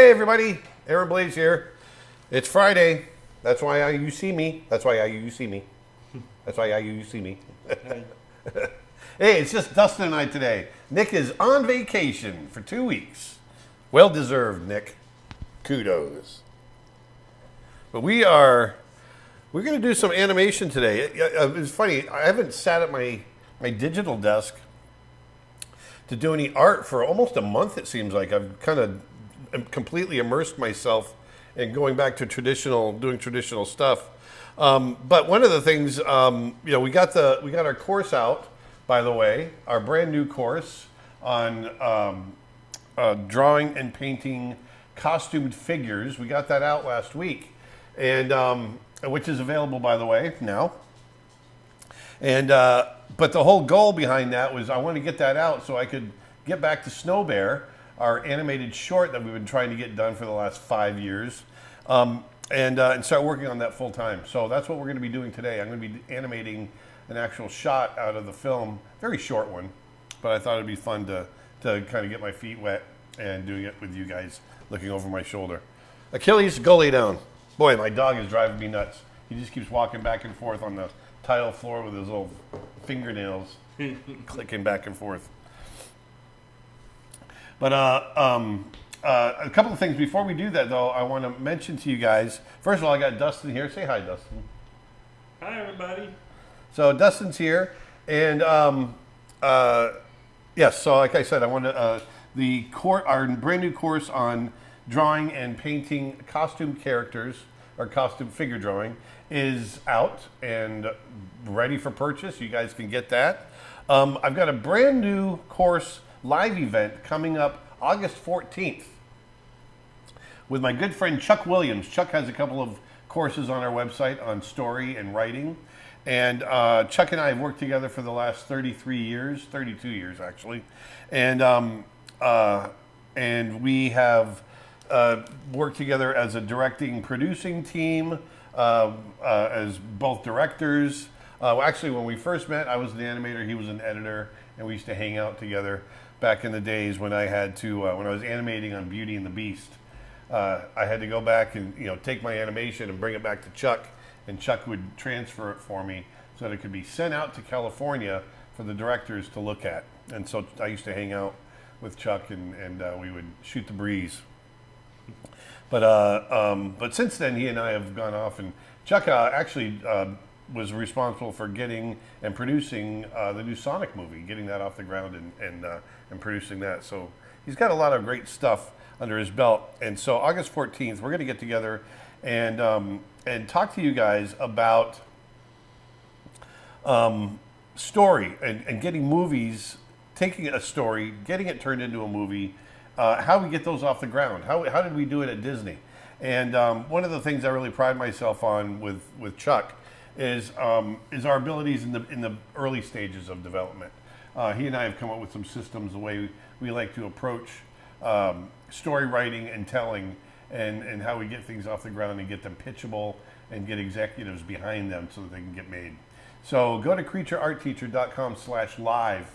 Hey everybody, Aaron Blaze here. It's Friday. That's why you see me. That's why you see me. That's why you see me. Hey, it's just Dustin and I today. Nick is on vacation for 2 weeks. Well deserved, Nick. Kudos. But we're going to do some animation today. It's funny. I haven't sat at my digital desk to do any art for almost a month. It seems like I've kind of completely immersed myself in going back to doing traditional stuff. But one of the things, we got our course out, by the way, our brand new course on drawing and painting costumed figures. We got that out last week, and which is available, by the way, now. And but the whole goal behind that was I want to get that out so I could get back to Snow Bear, our animated short that we've been trying to get done for the last 5 years, and start working on that full time. So that's what we're going to be doing today. I'm going to be animating an actual shot out of the film, very short one, but I thought it'd be fun to kind of get my feet wet and doing it with you guys looking over my shoulder. Achilles, go lay down. Boy, my dog is driving me nuts. He just keeps walking back and forth on the tile floor with his little fingernails clicking back and forth. But a couple of things before we do that, though, I want to mention to you guys. First of all, I got Dustin here. Say hi, Dustin. Hi, everybody. So Dustin's here, and yes. So like I said, I want to our brand new course on drawing and painting costume characters or costume figure drawing is out and ready for purchase. You guys can get that. I've got a brand new course live event coming up August 14th with my good friend Chuck Williams. Chuck has a couple of courses on our website on story and writing. And Chuck and I have worked together for the last 32 years actually. And we have worked together as a directing, producing team, as both directors. Actually, when we first met, I was an animator, he was an editor, and we used to hang out together back in the days when I had to, when I was animating on Beauty and the Beast. I had to go back and take my animation and bring it back to Chuck, and Chuck would transfer it for me so that it could be sent out to California for the directors to look at. And so I used to hang out with Chuck, and we would shoot the breeze. But since then, he and I have gone off, and Chuck actually was responsible for getting and producing the new Sonic movie, getting that off the ground and producing that. So he's got a lot of great stuff under his belt. And so August 14th, we're going to get together and talk to you guys about story and getting movies, taking a story, getting it turned into a movie, how we get those off the ground. How did we do it at Disney? And one of the things I really pride myself on with Chuck is our abilities in the early stages of development. He and I have come up with some systems, the way we like to approach story writing and telling, and how we get things off the ground and get them pitchable and get executives behind them so that they can get made. So go to creatureartteacher.com/live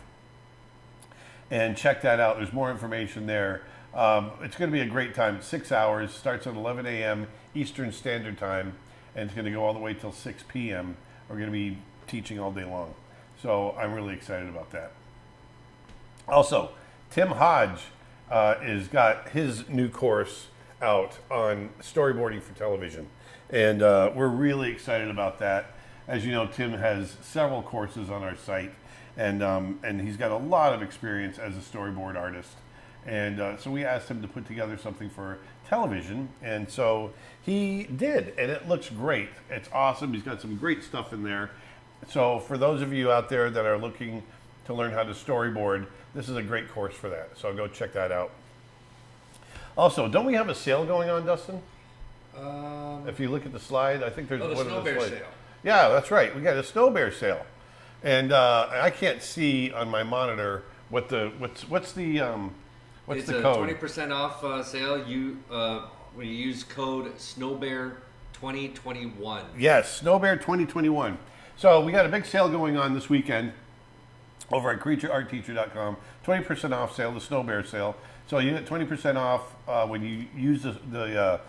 and check that out. There's more information there. It's going to be a great time. It's 6 hours, starts at 11 a.m. Eastern Standard Time, and it's going to go all the way till 6 p.m. We're going to be teaching all day long. So I'm really excited about that. Also, Tim Hodge has got his new course out on storyboarding for television. And we're really excited about that. As you know, Tim has several courses on our site, and he's got a lot of experience as a storyboard artist. And so we asked him to put together something for television, and so he did, and it looks great. It's awesome. He's got some great stuff in there. So for those of you out there that are looking to learn how to storyboard, this is a great course for that. So go check that out. Also, don't we have a sale going on, Dustin? If you look at the slide, I think there's the Snow Bear sale. Yeah, that's right. We got a Snow Bear sale, and I can't see on my monitor what's the code? It's a 20% off sale. When you use code SNOWBEAR2021. Yes, SNOWBEAR 2021. So we got a big sale going on this weekend over at creatureartteacher.com. 20% off sale, the Snow Bear sale. So you get 20% off when you use the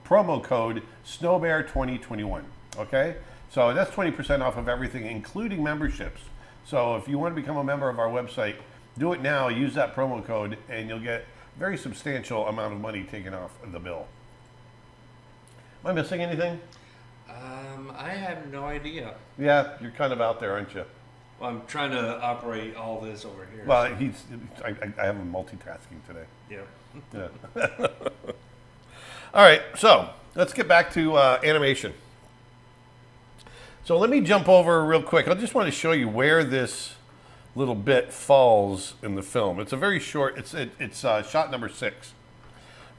promo code SnowBear2021. Okay, so that's 20% off of everything, including memberships. So if you want to become a member of our website, do it now. Use that promo code, and you'll get a very substantial amount of money taken off the bill. Am I missing anything? I have no idea. Yeah, you're kind of out there, aren't you? Well, I'm trying to operate all this over here. Well, I have him multitasking today. Yeah. Yeah. All right, so let's get back to animation. So let me jump over real quick. I just want to show you where this little bit falls in the film. It's a very short. It's shot number 6.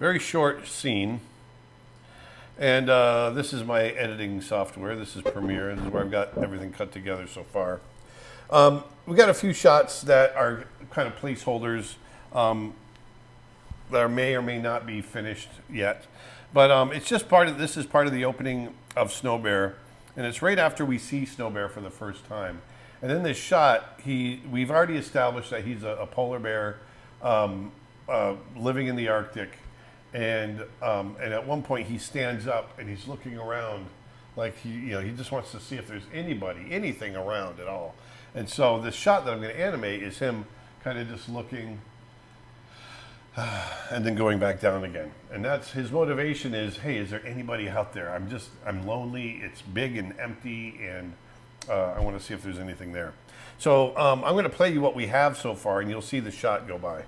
Very short scene. And this is my editing software. This is Premiere. This is where I've got everything cut together so far. We've got a few shots that are kind of placeholders that may or may not be finished yet. But it's just this is part of the opening of Snow Bear. And it's right after we see Snow Bear for the first time. And in this shot, we've already established that he's a polar bear living in the Arctic. And at one point he stands up and he's looking around like he just wants to see if there's anything around at all. And so the shot that I'm going to animate is him kind of just looking and then going back down again. And that's his motivation is, hey, is there anybody out there? I'm lonely, it's big and empty, and I want to see if there's anything there. So I'm going to play you what we have so far, and you'll see the shot go by.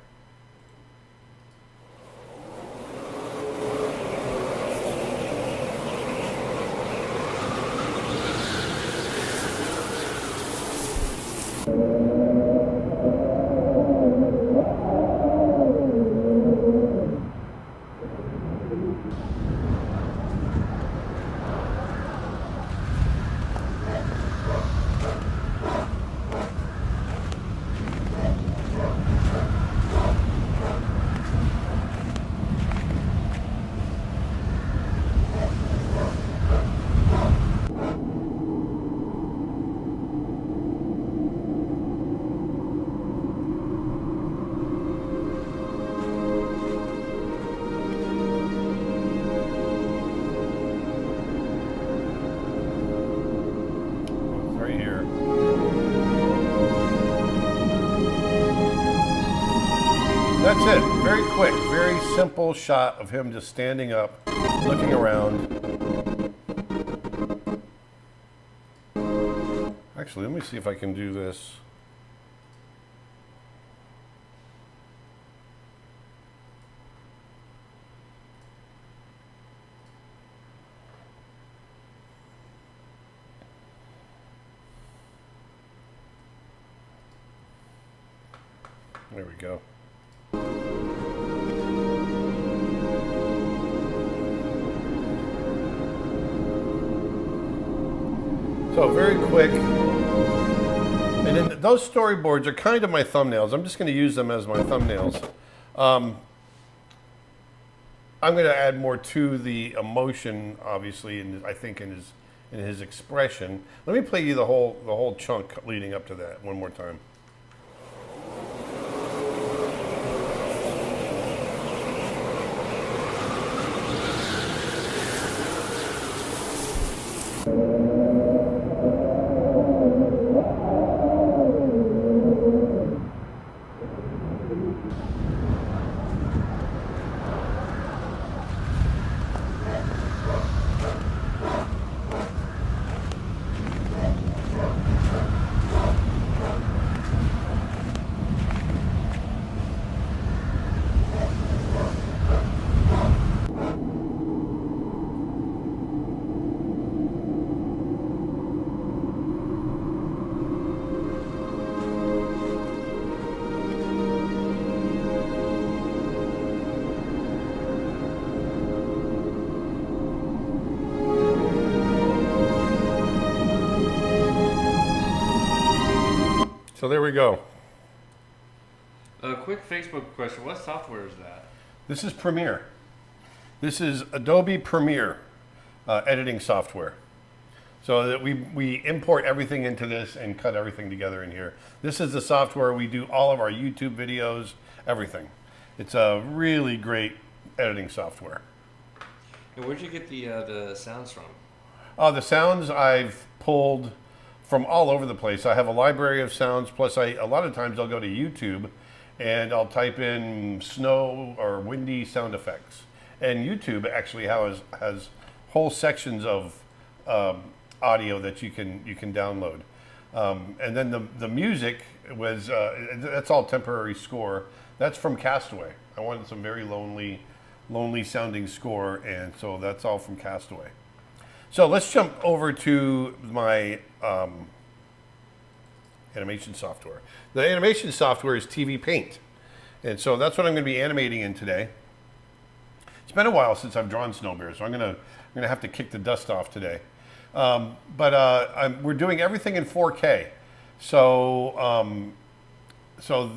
That's it. Very quick, very simple shot of him just standing up, looking around. Actually, let me see if I can do this. There we go. So very quick, and then those storyboards are kind of my thumbnails. I'm just going to use them as my thumbnails. I'm going to add more to the emotion, obviously, and I think in his expression. Let me play you the whole chunk leading up to that one more time. So there we go. A quick Facebook question. What software is that? This is Premiere. This is Adobe Premiere editing software. So that we import everything into this and cut everything together in here. This is the software we do all of our YouTube videos, everything. It's a really great editing software. And where'd you get the sounds from? The sounds I've pulled from all over the place. I have a library of sounds. Plus, a lot of times I'll go to YouTube and I'll type in snow or windy sound effects. And YouTube actually has whole sections of audio that you can download. And then the music was that's all temporary score. That's from Castaway. I wanted some very lonely sounding score, and so that's all from Castaway. So let's jump over to my animation software. The animation software is TV Paint, and so that's what I'm going to be animating in today. It's been a while since I've drawn snow bears, so I'm gonna have to kick the dust off today. We're doing everything in 4K. So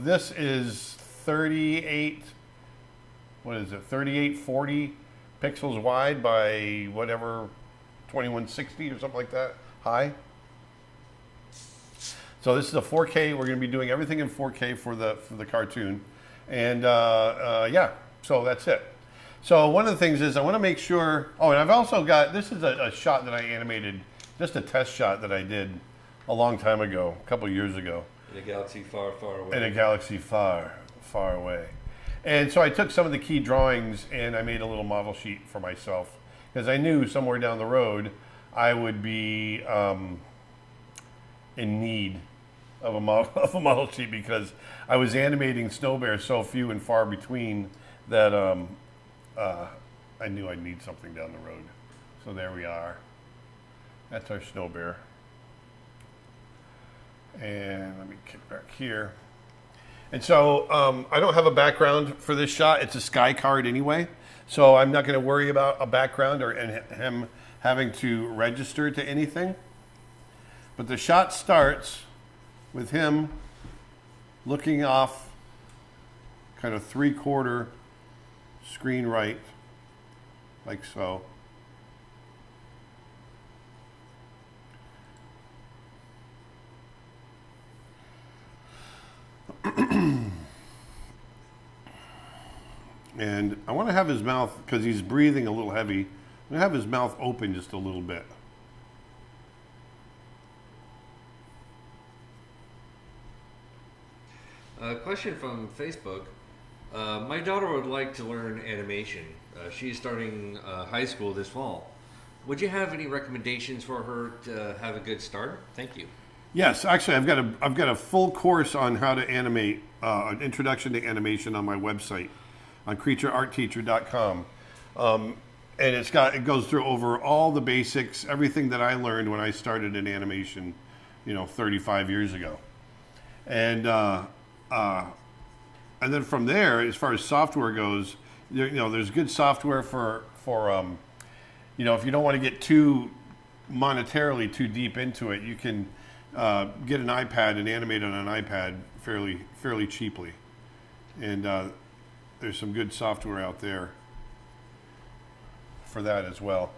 this is 3840 pixels wide by whatever, 2160 or something like that high. So this is a 4K. We're going to be doing everything in 4K for the cartoon, and yeah. So that's it. So one of the things is I want to make sure. Oh, and I've also got, this is a shot that I animated, just a test shot that I did a long time ago, a couple years ago. In a galaxy far, far away. In a galaxy far, far away. And so I took some of the key drawings and I made a little model sheet for myself because I knew somewhere down the road I would be in need of a model sheet because I was animating snow bears so few and far between that I knew I'd need something down the road. So there we are. That's our snow bear. And let me kick back here. And so I don't have a background for this shot. It's a sky card anyway. So I'm not going to worry about a background or him having to register to anything. But the shot starts with him looking off kind of 3/4 screen right, like so. And I want to have his mouth, because he's breathing a little heavy, I'm going to have his mouth open just a little bit. Question from Facebook. My daughter would like to learn animation. She's starting high school this fall. Would you have any recommendations for her to have a good start? Thank you. Yes, actually, I've got a full course on how to animate, an introduction to animation on my website, on creatureartteacher.com, and it goes through over all the basics, everything that I learned when I started in animation, 35 years ago, and then from there, as far as software goes, there's good software for if you don't want to get too monetarily too deep into it, you can get an iPad and animate on an iPad fairly cheaply, and there's some good software out there for that as well.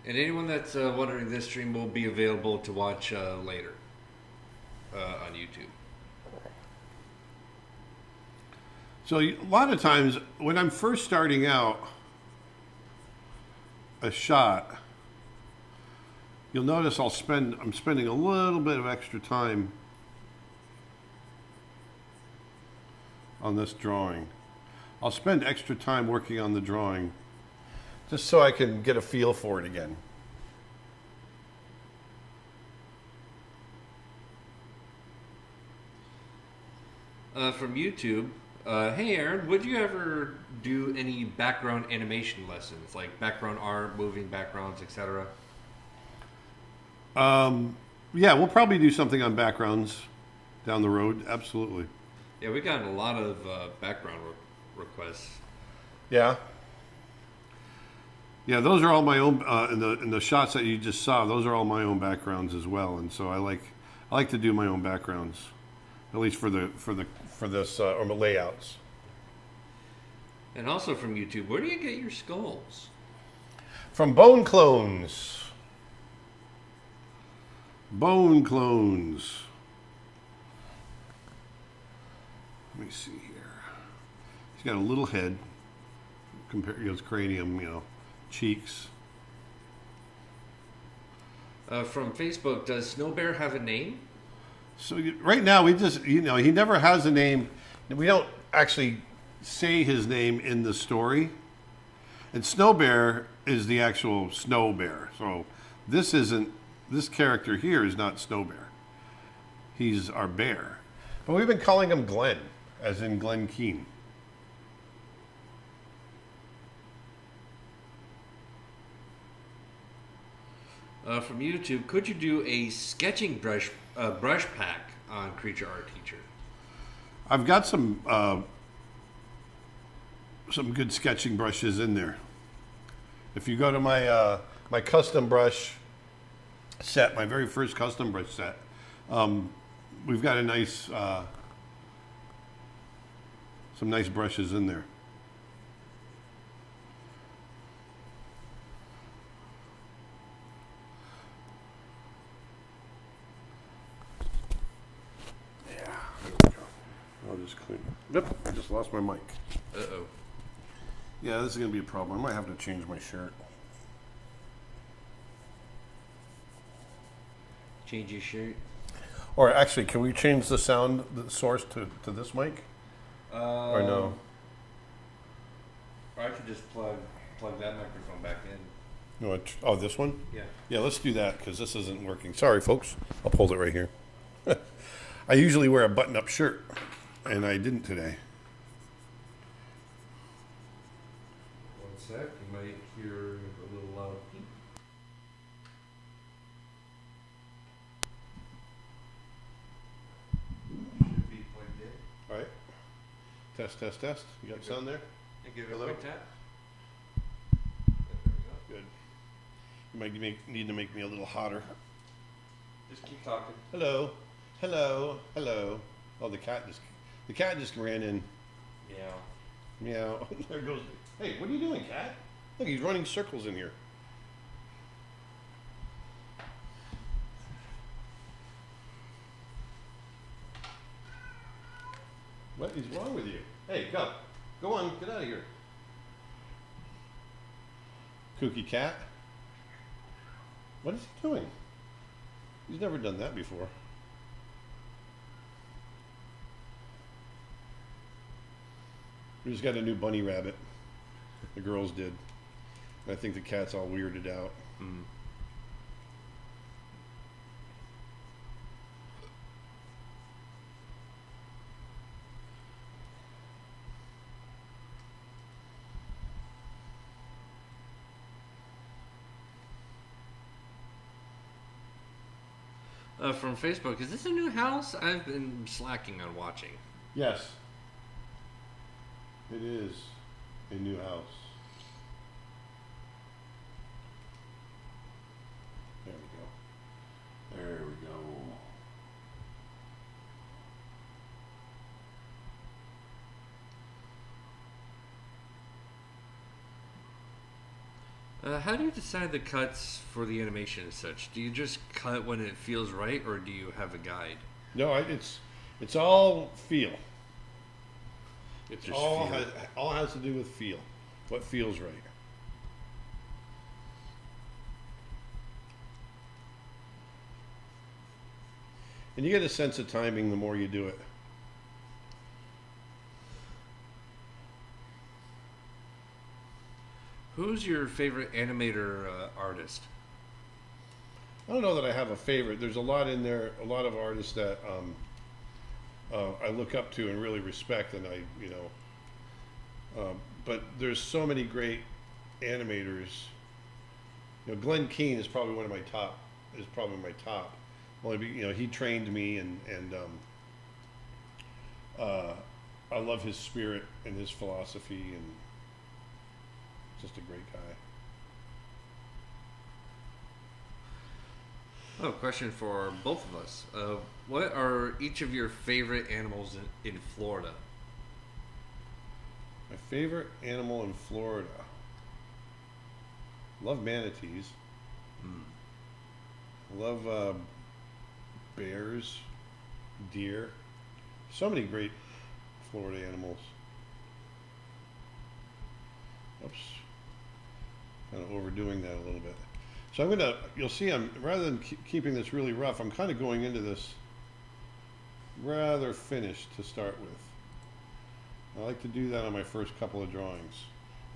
And anyone that's wondering, this stream will be available to watch later on YouTube. So a lot of times when I'm first starting out a shot, you'll notice I'm spending a little bit of extra time on this drawing. I'll spend extra time working on the drawing just so I can get a feel for it again. From YouTube, hey Aaron, would you ever do any background animation lessons, like background art, moving backgrounds, etc.? Yeah, we'll probably do something on backgrounds down the road. Absolutely. Yeah, we got a lot of background requests. Yeah. Yeah, those are all my own. In the shots that you just saw, those are all my own backgrounds as well. And so I like to do my own backgrounds, at least for this or the layouts. And also from YouTube, where do you get your skulls? From Bone Clones. Bone Clones. Let me see here. He's got a little head, compared to his cranium, cheeks. From Facebook, does Snow Bear have a name? So right now we just, he never has a name. We don't actually say his name in the story. And Snow Bear is the actual Snow Bear. So this character here is not Snow Bear. He's our bear. But we've been calling him Glenn, as in Glenn Keane. From YouTube, could you do a sketching brush pack on Creature Art Teacher? I've got some good sketching brushes in there. If you go to my my custom brush set, my very first custom brush set, we've got a nice some nice brushes in there. I'll just clean. Yep, I just lost my mic. Uh-oh. Yeah, this is going to be a problem. I might have to change my shirt. Change your shirt? Or actually, can we change the sound the source to this mic? Or no? Or I could just plug that microphone back in. No, oh, this one? Yeah. Yeah, let's do that because this isn't working. Sorry, folks. I'll hold it right here. I usually wear a button-up shirt, and I didn't today. One sec. You might hear a little loud beep. Should be plugged in. All right. Test, test, test. You got sound there? And give it Hello? a quick tap. Good. You might need to make me a little hotter. Just keep talking. Hello. Hello. Hello. Oh, the cat just ran in. Yeah. Meow. There goes. Hey, what are you doing, cat? Look, he's running circles in here. What is wrong with you? Hey, go. Go on, get out of here. Kooky cat. What is he doing? He's never done that before. We just got a new bunny rabbit. The girls did. And I think the cat's all weirded out. Mm. From Facebook, is this a new house? I've been slacking on watching. Yes. It is a new house. There we go. There we go. How do you decide the cuts for the animation and such? Do you just cut when it feels right, or do you have a guide? No, it's all feel. It's Just all feel. all has to do with feel. What feels right. And you get a sense of timing the more you do it. Who's your favorite animator artist? I don't know that I have a favorite. There's a lot in there, a lot of artists that I look up to and really respect, and but there's so many great animators. Glenn Keane is probably one of my top. Is probably my top. Only he trained me, and I love his spirit and his philosophy, and just a great guy. Oh, question for both of us. What are each of your favorite animals in Florida? My favorite animal in Florida. Love manatees. Love bears, deer. So many great Florida animals. Oops. Kind of overdoing that a little bit. So I'm gonna, you'll see rather than keeping this really rough, I'm kind of going into this rather finished to start with. I like to do that on my first couple of drawings.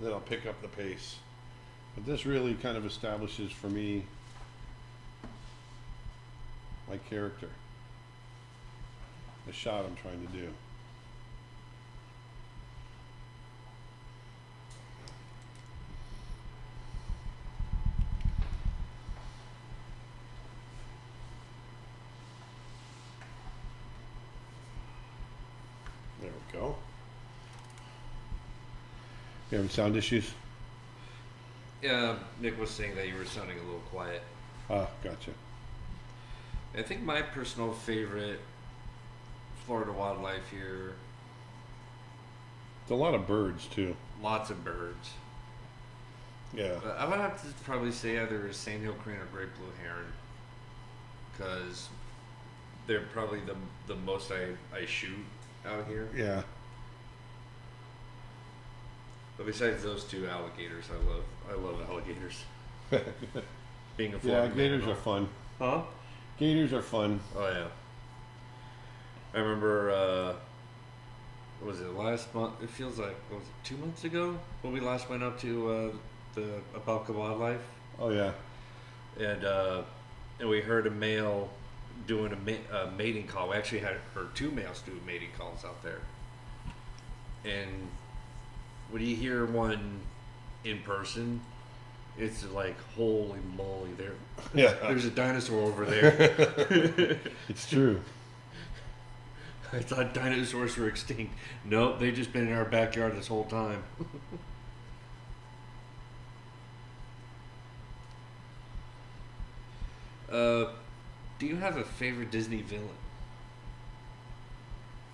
Then I'll pick up the pace. But this really kind of establishes for me my character, the shot I'm trying to do. There we go. You having sound issues? Yeah, Nick was saying that you were sounding a little quiet. Ah, gotcha. I think my personal favorite Florida wildlife here, It's a lot of birds too. lots of birds. Yeah. But I would have to probably say either a sandhill crane or great blue heron, because they're probably the most I shoot out here. Yeah. But besides those two, alligators, I love alligators. Being a Yeah, Florida man gators and are all. fun. Huh? Gators are fun. Oh yeah. I remember. What was it last month? It feels like what was it 2 months ago when we last went up to the Apopka Wildlife, Oh yeah. and we heard a male doing a mating call. We actually heard two males do mating calls out there, and when you hear one in person, it's like, holy moly, Yeah. there's a dinosaur over there. It's true. I thought dinosaurs were extinct. Nope, they've just been in our backyard this whole time. Do you have a favorite Disney villain?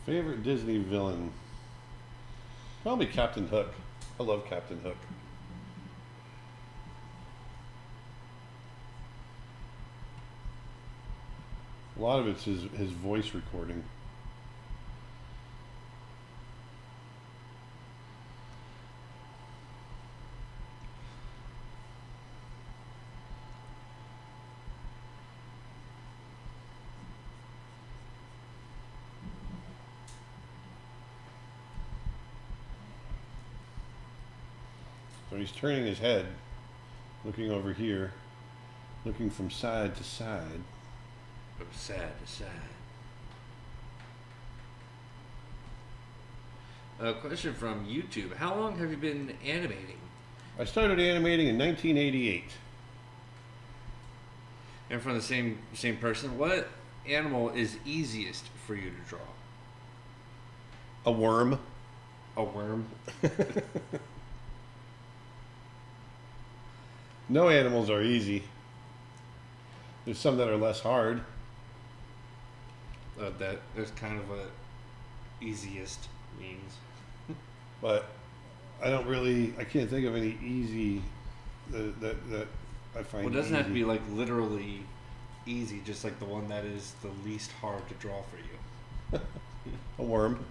Favorite Disney villain? Probably Captain Hook. I love Captain Hook. A lot of it's his voice recording. So he's turning his head, looking over here, looking from side to side. From side to side. A question from YouTube. How long have you been animating? I started animating in 1988. And from the same person, what animal is easiest for you to draw? A worm. A worm? No animals are easy. There's some that are less hard. That's kind of what easiest means. But I can't think of any easy that I find Well, it doesn't easy. have to be like literally easy, just like the one that is the least hard to draw for you. A worm.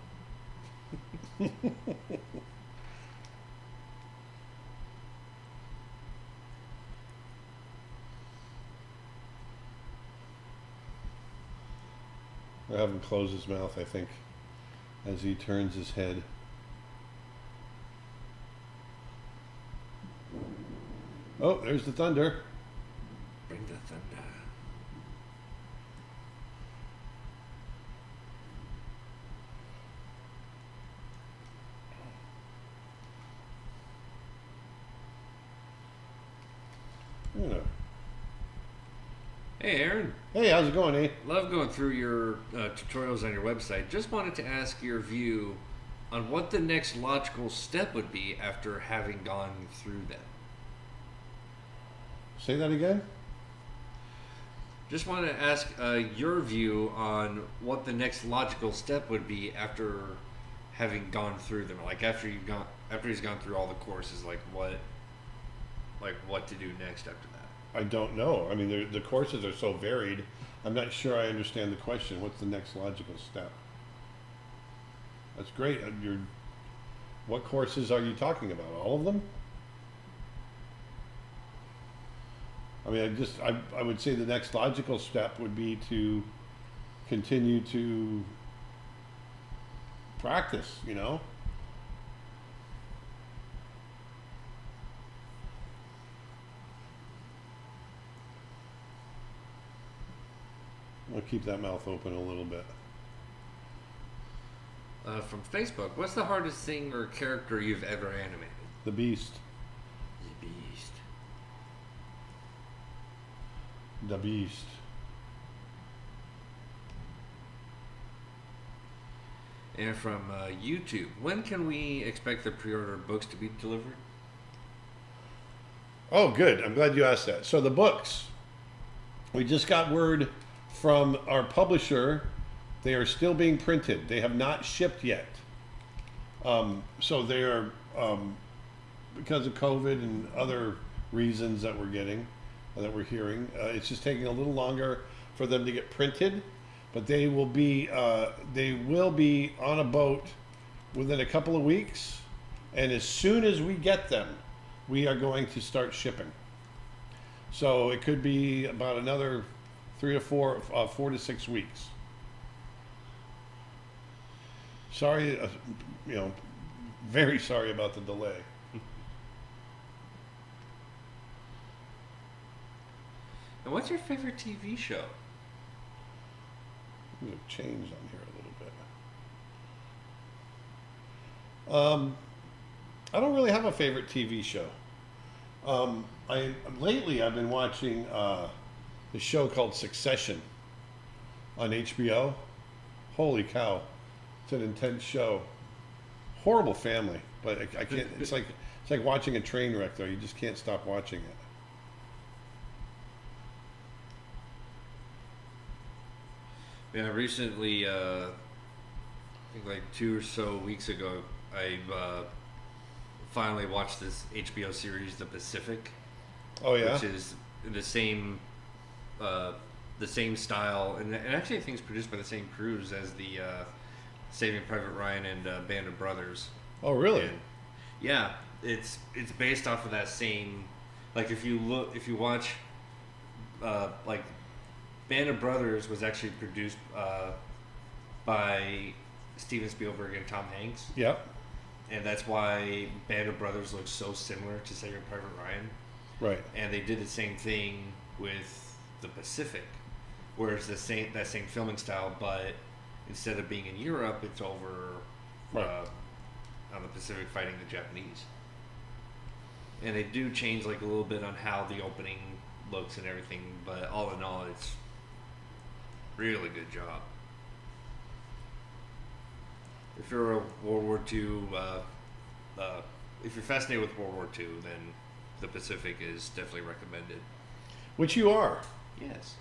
I have him close his mouth, I think, as he turns his head. Oh, there's the thunder. Bring the thunder. You know. Hey, Aaron. Hey, how's it going, eh? Love going through your tutorials on your website. Just wanted to ask your view on what the next logical step would be after having gone through them. Say that again? Just wanted to ask your view on what the next logical step would be after having gone through them. Like after he's gone through all the courses, like what to do next after that. I don't know. I mean, the courses are so varied. I'm not sure I understand the question. What's the next logical step? That's great. What courses are you talking about? All of them? I mean, I would say the next logical step would be to continue to practice, you know? I'll keep that mouth open a little bit. From Facebook, what's the hardest thing or character you've ever animated? The Beast. The Beast. The Beast. And from YouTube, when can we expect the pre-order books to be delivered? Oh, good. I'm glad you asked that. So the books, we just got word from our publisher. They are still being printed. They have not shipped yet. So they are, because of COVID and other reasons that we're getting, that we're hearing, it's just taking a little longer for them to get printed. But they will be on a boat within a couple of weeks, and as soon as we get them, we are going to start shipping. So it could be about another 4 to 6 weeks. Sorry, very sorry about the delay. And what's your favorite TV show? There's a change on here a little bit. I don't really have a favorite TV show. Lately I've been watching the show called Succession on HBO. Holy cow, it's an intense show. Horrible family, but I can't. It's like watching a train wreck, though. You just can't stop watching it. Yeah, recently, I think like 2 or so weeks ago, I finally watched this HBO series, The Pacific. Oh yeah, which is the same style, and actually I think it's produced by the same crews as the Saving Private Ryan and Band of Brothers. Oh really? And yeah, it's based off of that same. Like if you watch, like Band of Brothers was actually produced by Steven Spielberg and Tom Hanks. Yeah. And that's why Band of Brothers looks so similar to Saving Private Ryan. Right. And they did the same thing with The Pacific, where it's that same filming style, but instead of being in Europe, it's over on the Pacific fighting the Japanese. And they do change like a little bit on how the opening looks and everything, but all in all, it's really good job. If you're a World War II, if you're fascinated with World War II, then The Pacific is definitely recommended. Which you are. Yes.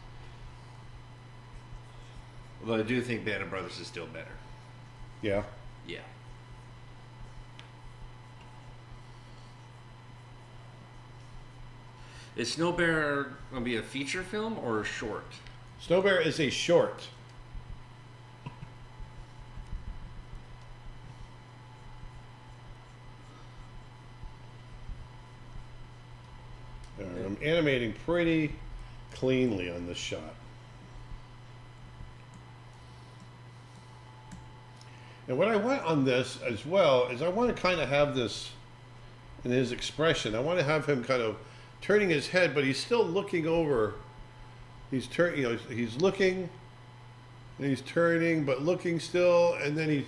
Although I do think Band of Brothers is still better. Yeah. Yeah. Is Snow Bear going to be a feature film or a short? Snow Bear is a short. I'm animating pretty cleanly on this shot. And what I want on this as well is I want to kind of have this in his expression. I want to have him kind of turning his head, but he's still looking over. He's he's looking and he's turning, but looking still, and then he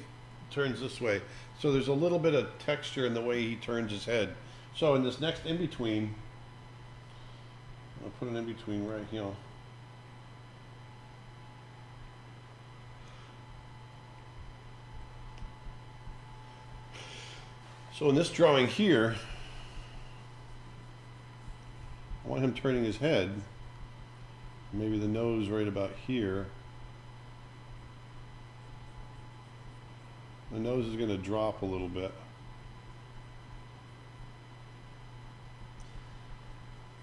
turns this way. So there's a little bit of texture in the way he turns his head. So in this next in-between, I'll put an in-between right here. So in this drawing here, I want him turning his head, maybe the nose right about here. The nose is going to drop a little bit.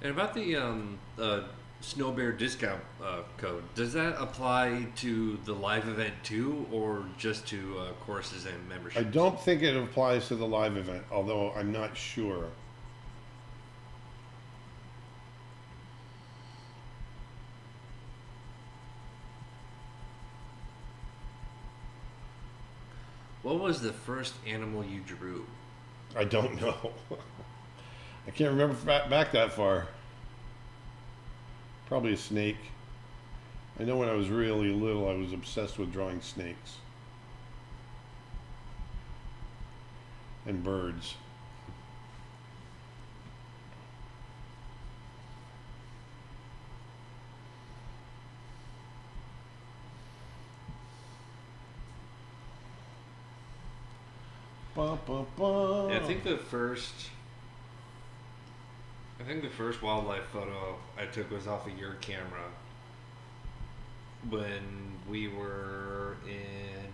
And about the Snow Bear discount code, does that apply to the live event too, or just to courses and memberships? I don't think it applies to the live event, although I'm not sure. What was the first animal you drew? I don't know. I can't remember back that far. Probably a snake. I know when I was really little, I was obsessed with drawing snakes and birds. Ba, ba, ba. Yeah, I think the first wildlife photo I took was off of your camera when we were in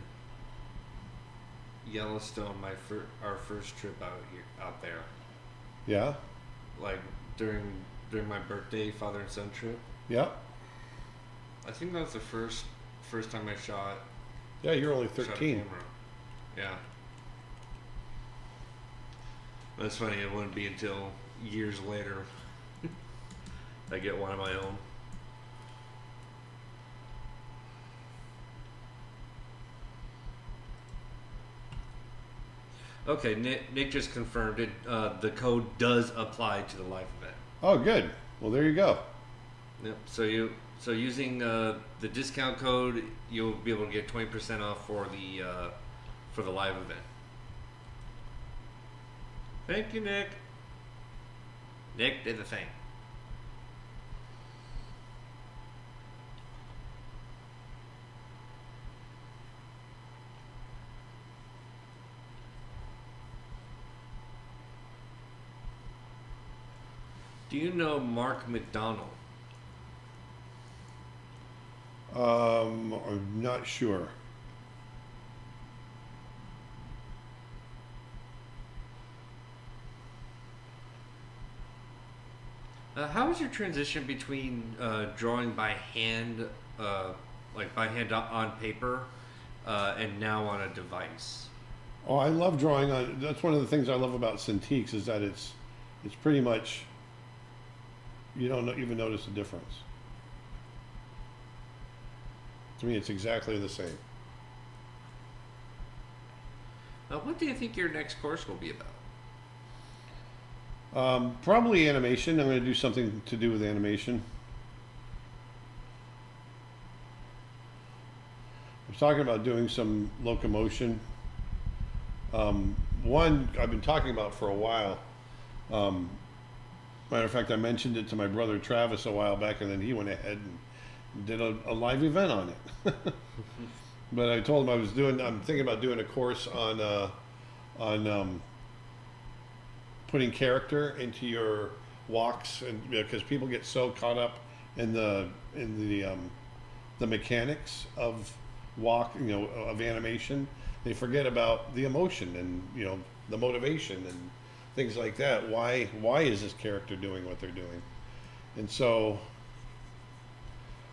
Yellowstone. Our first trip out there, Yeah, like during my birthday father and son trip. yeah, I think that was the first time I shot yeah. You're only shot a 13. camera. Yeah, that's funny. It wouldn't be until years later I get one of my own. Okay, Nick just confirmed it. The code does apply to the live event. Oh, good. Well, there you go. Yep. So using the discount code, you'll be able to get 20% off for the live event. Thank you, Nick. Nick did the thing. Do you know Mark McDonald? I'm not sure. How was your transition between drawing by hand, like by hand on paper, and now on a device? Oh, I love drawing on. That's one of the things I love about Cintiqs is that it's pretty much you don't even notice the difference. To me, it's exactly the same. What do you think your next course will be about? Probably animation. I'm going to do something to do with animation. I was talking about doing some locomotion. One I've been talking about for a while. Matter of fact, I mentioned it to my brother Travis a while back, and then he went ahead and did a live event on it. But I told him I'm thinking about doing a course on putting character into your walks, and because people get so caught up in the mechanics of of animation, they forget about the emotion and the motivation and things like that. Why is this character doing what they're doing? And so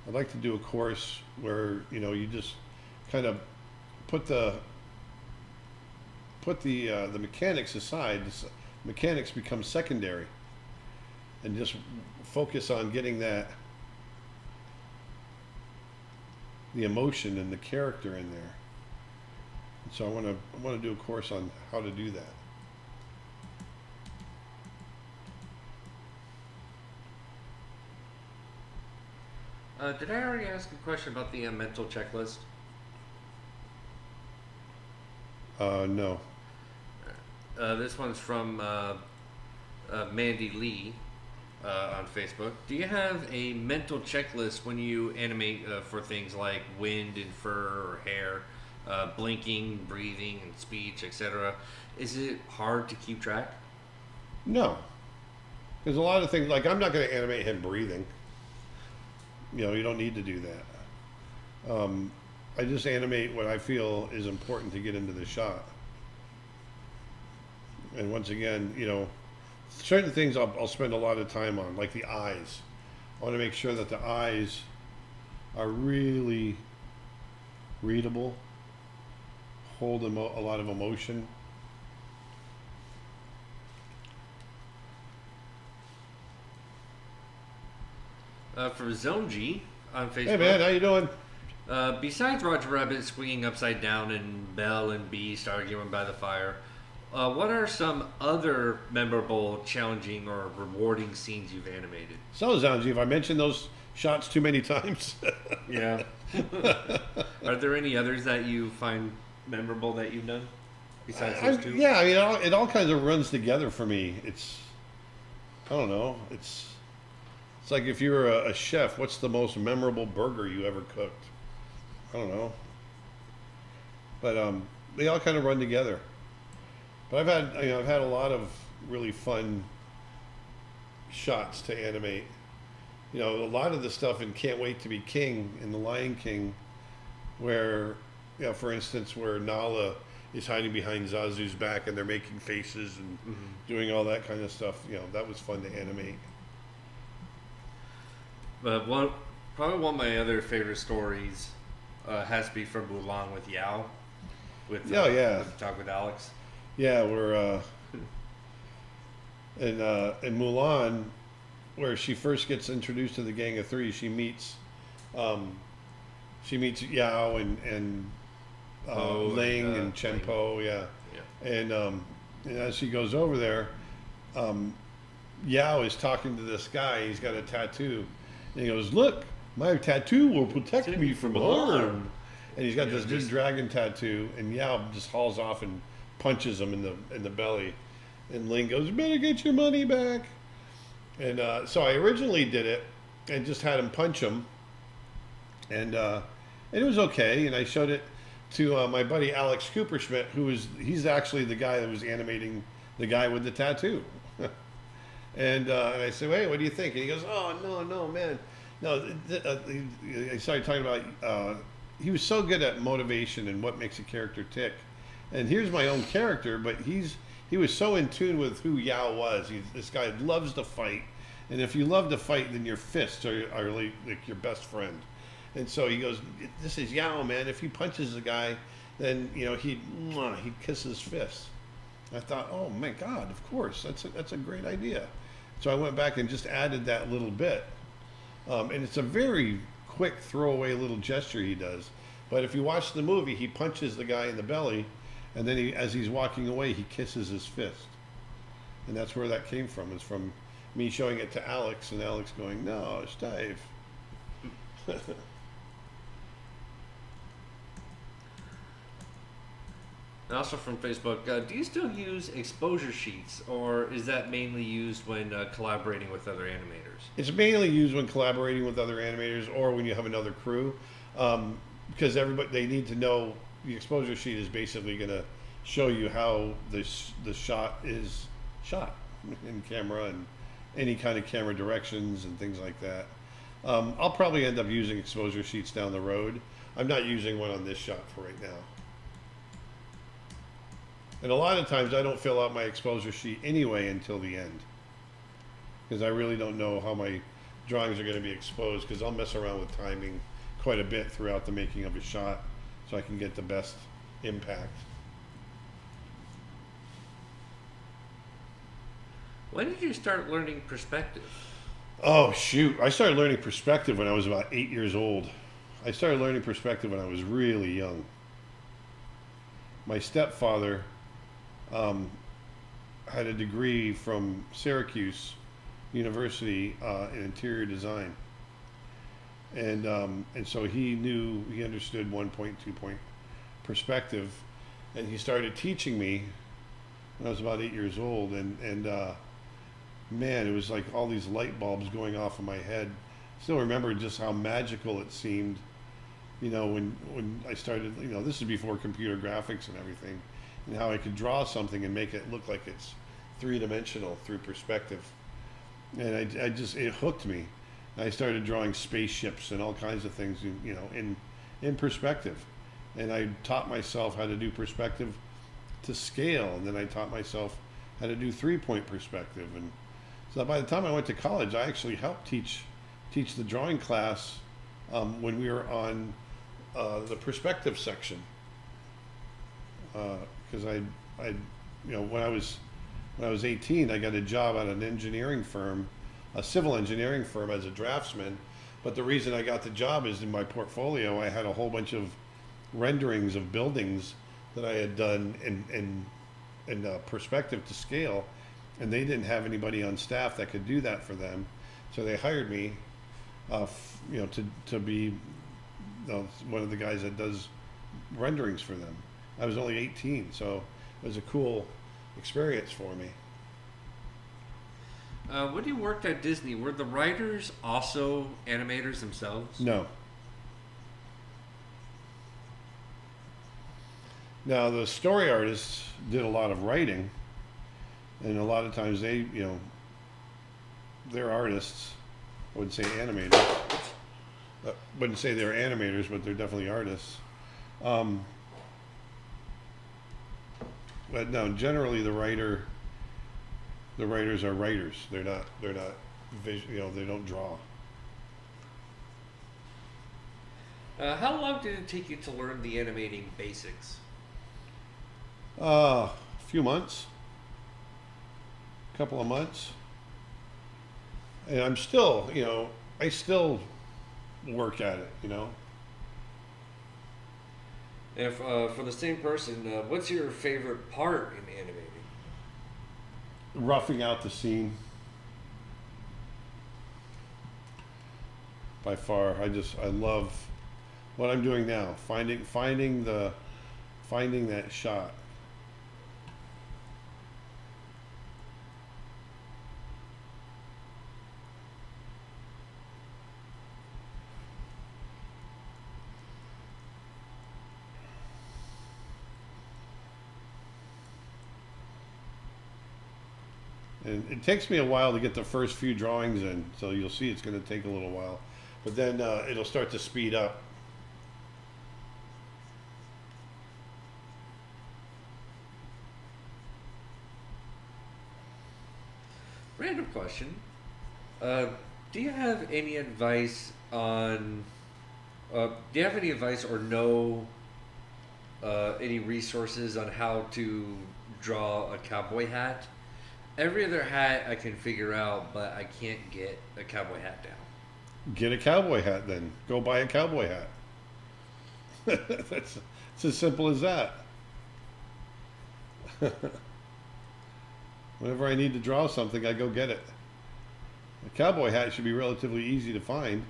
I'd like to do a course where you just kind of put the mechanics aside. Mechanics become secondary, and just focus on getting the emotion and the character in there. And so I want to do a course on how to do that. Did I already ask a question about the mental checklist? No. This one's from Mandy Lee on Facebook. Do you have a mental checklist when you animate for things like wind and fur or hair, blinking, breathing, and speech, etc.? Is it hard to keep track? No. There's a lot of things, like I'm not going to animate him breathing. You don't need to do that. I just animate what I feel is important to get into the shot. And once again, certain things I'll spend a lot of time on, like the eyes. I want to make sure that the eyes are really readable, hold a lot of emotion. For Zone G on Facebook. Hey man, how you doing? Besides Roger Rabbit swinging upside down and Belle and Beast arguing by the fire, what are some other memorable, challenging, or rewarding scenes you've animated? So Zanji, have I mentioned those shots too many times? Yeah. Are there any others that you find memorable that you've done besides those two? Yeah, I mean, it all kind of runs together for me. I don't know, it's like if you were a chef, what's the most memorable burger you ever cooked? I don't know. But they all kind of run together. But I've had a lot of really fun shots to animate. You know, a lot of the stuff in Can't Wait to Be King in The Lion King, where, you know, for instance, where Nala is hiding behind Zazu's back and they're making faces and doing all that kind of stuff. You know, that was fun to animate. But probably one of my other favorite stories has to be from Mulan with Yao. With Talk with Alex. Yeah, we're in Mulan, where she first gets introduced to the Gang of Three. She meets Yao and Ling and Chen Po. Yeah. And as she goes over there, Yao is talking to this guy. He's got a tattoo. And he goes, "Look, my tattoo will protect me from harm." And he's got this big dragon tattoo, and Yao just hauls off and punches him in the belly. And Ling goes, "You better get your money back." And so I originally did it and just had him punch him, and it was okay. And I showed it to my buddy Alex Cooperschmidt, he's actually the guy that was animating the guy with the tattoo. And I said, "Hey, what do you think?" And he goes, "Oh, no, man. No." I started talking about, he was so good at motivation and what makes a character tick. And here's my own character, but he was so in tune with who Yao was. This guy loves to fight. And if you love to fight, then your fists are like your best friend. And so he goes, "This is Yao, man. If he punches the guy, then, you know, he'd kiss his fist." I thought, oh my God, of course, that's a great idea. So I went back and just added that little bit, and it's a very quick throwaway little gesture he does. But if you watch the movie, he punches the guy in the belly, and then as he's walking away, he kisses his fist, and that's where that came from. It's from me showing it to Alex, and Alex going, "No, it's Dave." And also from Facebook, do you still use exposure sheets, or is that mainly used when collaborating with other animators? It's mainly used when collaborating with other animators or when you have another crew, because they need to know the exposure sheet is basically going to show you how the shot is shot in camera and any kind of camera directions and things like that. I'll probably end up using exposure sheets down the road. I'm not using one on this shot for right now. And a lot of times I don't fill out my exposure sheet anyway until the end, because I really don't know how my drawings are going to be exposed, because I'll mess around with timing quite a bit throughout the making of a shot so I can get the best impact. When did you start learning perspective? Oh, shoot. I started learning perspective when I was about 8 years old. I started learning perspective when I was really young. My stepfather had a degree from Syracuse University in interior design. And so he understood 1.2 point perspective, and he started teaching me when I was about 8 years old. And man, it was like all these light bulbs going off in my head. Still remember just how magical it seemed, you know, when I started, you know, this is before computer graphics and everything, and how I could draw something and make it look like it's three-dimensional through perspective. And it hooked me. I started drawing spaceships and all kinds of things, you know, in perspective. And I taught myself how to do perspective to scale, and then I taught myself how to do 3-point perspective. And so by the time I went to college, I actually helped teach teach the drawing class when we were on the perspective section. Because when I was 18, I got a job at an engineering firm, a civil engineering firm, as a draftsman. But the reason I got the job is in my portfolio, I had a whole bunch of renderings of buildings that I had done in perspective to scale, and they didn't have anybody on staff that could do that for them, so they hired me, to be one of the guys that does renderings for them. I was only 18, so it was a cool experience for me. When you worked at Disney, were the writers also animators themselves? No. Now, the story artists did a lot of writing, and a lot of times they're artists. I wouldn't say animators. I wouldn't say they're animators, but they're definitely artists. But no, generally the writers are writers. They're not they don't draw. How long did it take you to learn the animating basics? A few months, couple of months, and I'm still, I still work at it, If for the same person, what's your favorite part in animating? Roughing out the scene. By far, I love what I'm doing now. Finding that shot. And it takes me a while to get the first few drawings in, so you'll see it's going to take a little while. But then it'll start to speed up. Random question. Do you have any advice on... do you have any advice or know any resources on how to draw a cowboy hat? Every other hat I can figure out, but I can't get a cowboy hat down. Get a cowboy hat then. Go buy a cowboy hat. It's as simple as that. Whenever I need to draw something, I go get it. A cowboy hat should be relatively easy to find,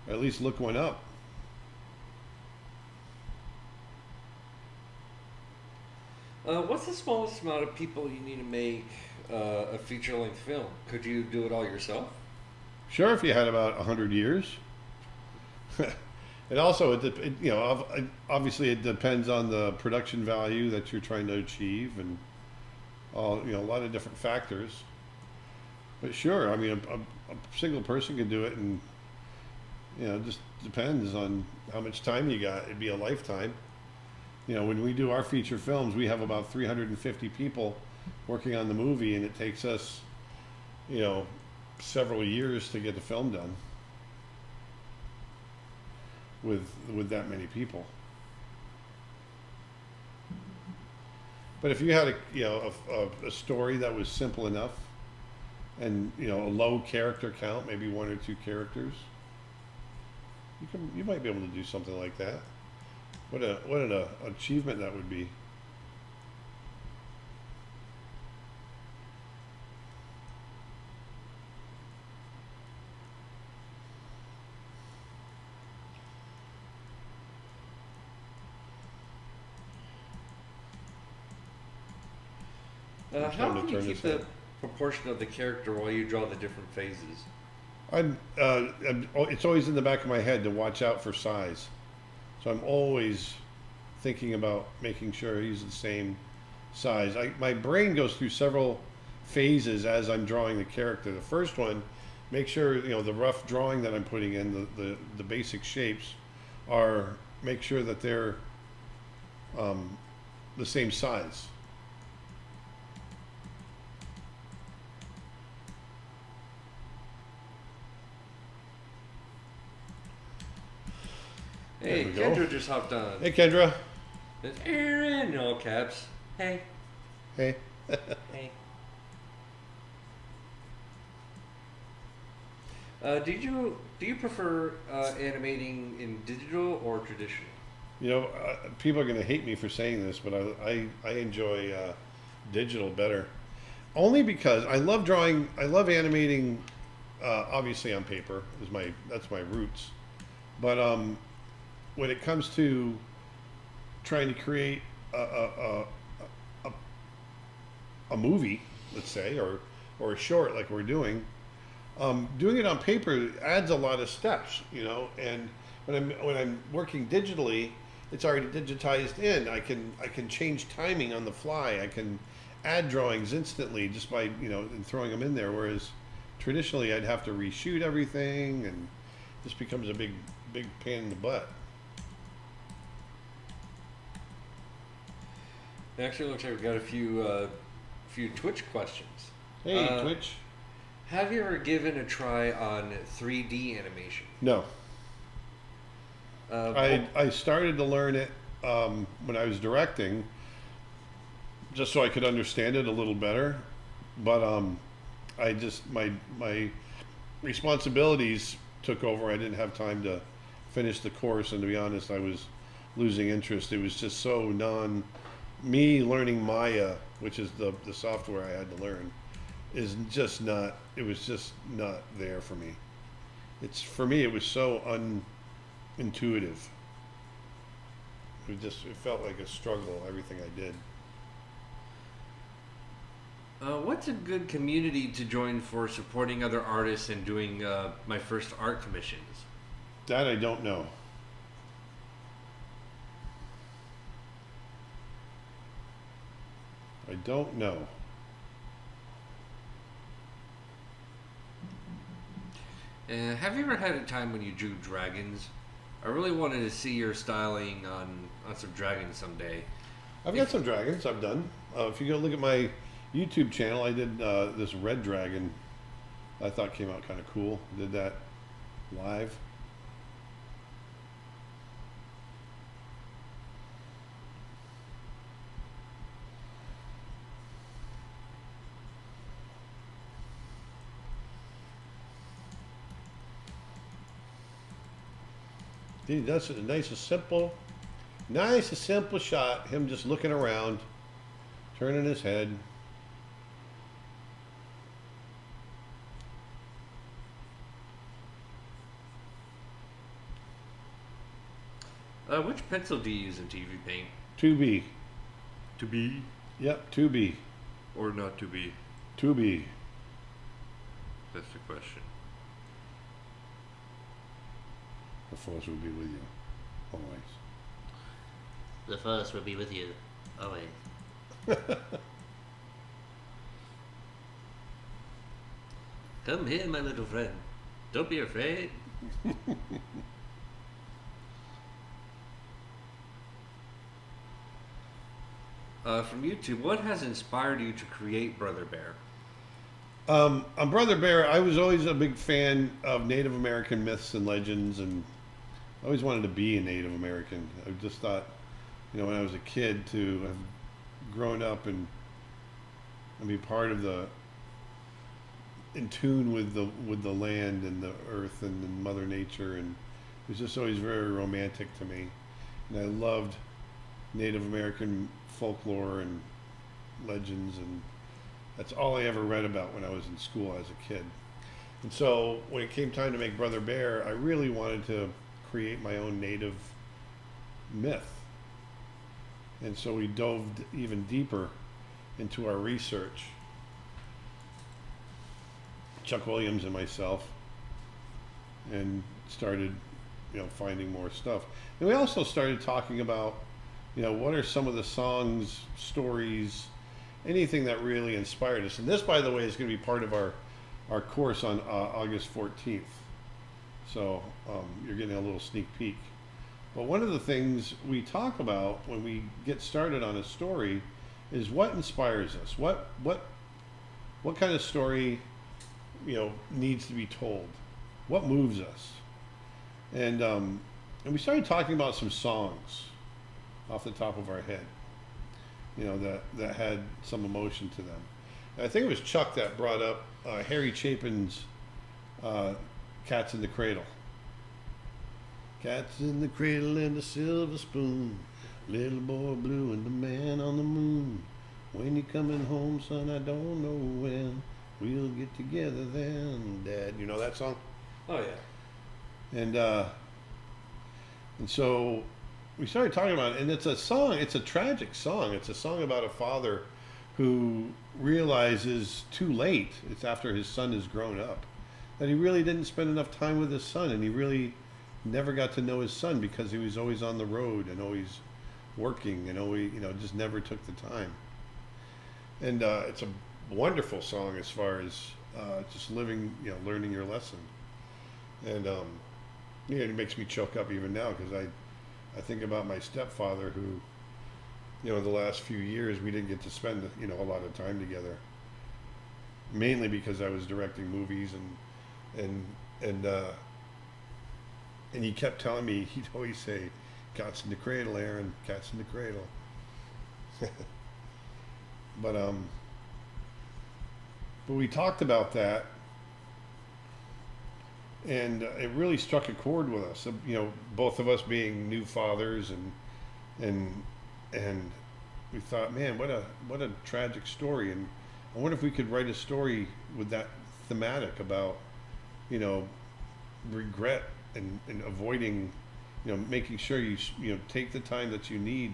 or at least look one up. What's the smallest amount of people you need to make a feature-length film? Could you do it all yourself? Sure, if you had about 100 years. And also, obviously it depends on the production value that you're trying to achieve, and a lot of different factors. But sure, I mean, a single person can do it, and it just depends on how much time you got. It'd be a lifetime. When we do our feature films, we have about 350 people working on the movie, and it takes us, several years to get the film done with that many people. But if you had a story that was simple enough, and a low character count, maybe 1 or 2 characters, you might be able to do something like that. What an achievement that would be. How can you keep the proportion of the character while you draw the different phases? It's always in the back of my head to watch out for size. So I'm always thinking about making sure he's the same size. My brain goes through several phases as I'm drawing the character. The first one, make sure the rough drawing that I'm putting in, the basic shapes, make sure that they're the same size. Hey, we go. Kendra just hopped on. Hey, Kendra. It's Aaron in all caps. Hey. Hey. Hey. Do you prefer animating in digital or traditional? You know, people are going to hate me for saying this, but I enjoy digital better. Only because I love drawing. I love animating. Obviously, on paper that's my roots. But when it comes to trying to create a, a movie, let's say, or a short like we're doing it on paper adds a lot of steps, you know. And when I'm working digitally, it's already digitized in. I can change timing on the fly. I can add drawings instantly just by and throwing them in there. Whereas traditionally, I'd have to reshoot everything, and this becomes a big pain in the butt. Actually, looks like we've got a few Twitch questions. Hey, Twitch. Have you ever given a try on 3D animation? No. Uh, I started to learn it when I was directing, just so I could understand it a little better. But I just my responsibilities took over. I didn't have time to finish the course, and to be honest, I was losing interest. It was just so me learning Maya, which is the software I had to learn, is just not. It was just not there for me. For me, it was so unintuitive. It felt like a struggle. Everything I did. What's a good community to join for supporting other artists and doing my first art commissions? That I don't know. I don't know. Have you ever had a time when you drew dragons? I really wanted to see your styling on some dragons someday. I've got some dragons I've done. If you go look at my YouTube channel, I did this red dragon. I thought came out kind of cool. Did that live. That's a nice and simple shot. Him just looking around, turning his head. Which pencil do you use in TV Paint? 2B. To be Yep, 2B. or not to be? 2B. That's the question. The force will be with you always. The force will be with you always. Come here, my little friend. Don't be afraid. From YouTube, what has inspired you to create Brother Bear? On Brother Bear, I was always a big fan of Native American myths and legends, and I always wanted to be a Native American. I just thought, when I was a kid, to have grown up and be part of in tune with the land and the earth and Mother Nature, and it was just always very romantic to me. And I loved Native American folklore and legends, and that's all I ever read about when I was in school as a kid. And so when it came time to make Brother Bear, I really wanted to create my own native myth. And so we dove even deeper into our research. Chuck Williams and myself, and started, finding more stuff. And we also started talking about, what are some of the songs, stories, anything that really inspired us. And this, by the way, is going to be part of our course on August 14th. So you're getting a little sneak peek. But one of the things we talk about when we get started on a story is what inspires us. What kind of story, needs to be told. What moves us. And and we started talking about some songs off the top of our head, you know, that had some emotion to them. And I think it was Chuck that brought up Harry Chapin's Cats in the Cradle. Cats in the cradle and the silver spoon, little boy blue and the man on the moon. When you coming home, son, I don't know when. We'll get together then, Dad. You know that song? Oh yeah. And so we started talking about it, and it's a song, it's a tragic song. It's a song about a father who realizes too late, it's after his son has grown up, that he really didn't spend enough time with his son, and he really never got to know his son because he was always on the road and always working and always, you know, just never took the time. And it's a wonderful song as far as just living, you know, learning your lesson. And yeah, it makes me choke up even now because I think about my stepfather who, you know, the last few years we didn't get to spend, you know, a lot of time together. Mainly because I was directing movies and he kept telling me, he'd always say, "Cats in the cradle, Aaron, cats in the cradle." But we talked about that, and it really struck a chord with us. You know, both of us being new fathers, and we thought, man, what a tragic story. And I wonder if we could write a story with that thematic about, you know, regret and avoiding, you know, making sure you take the time that you need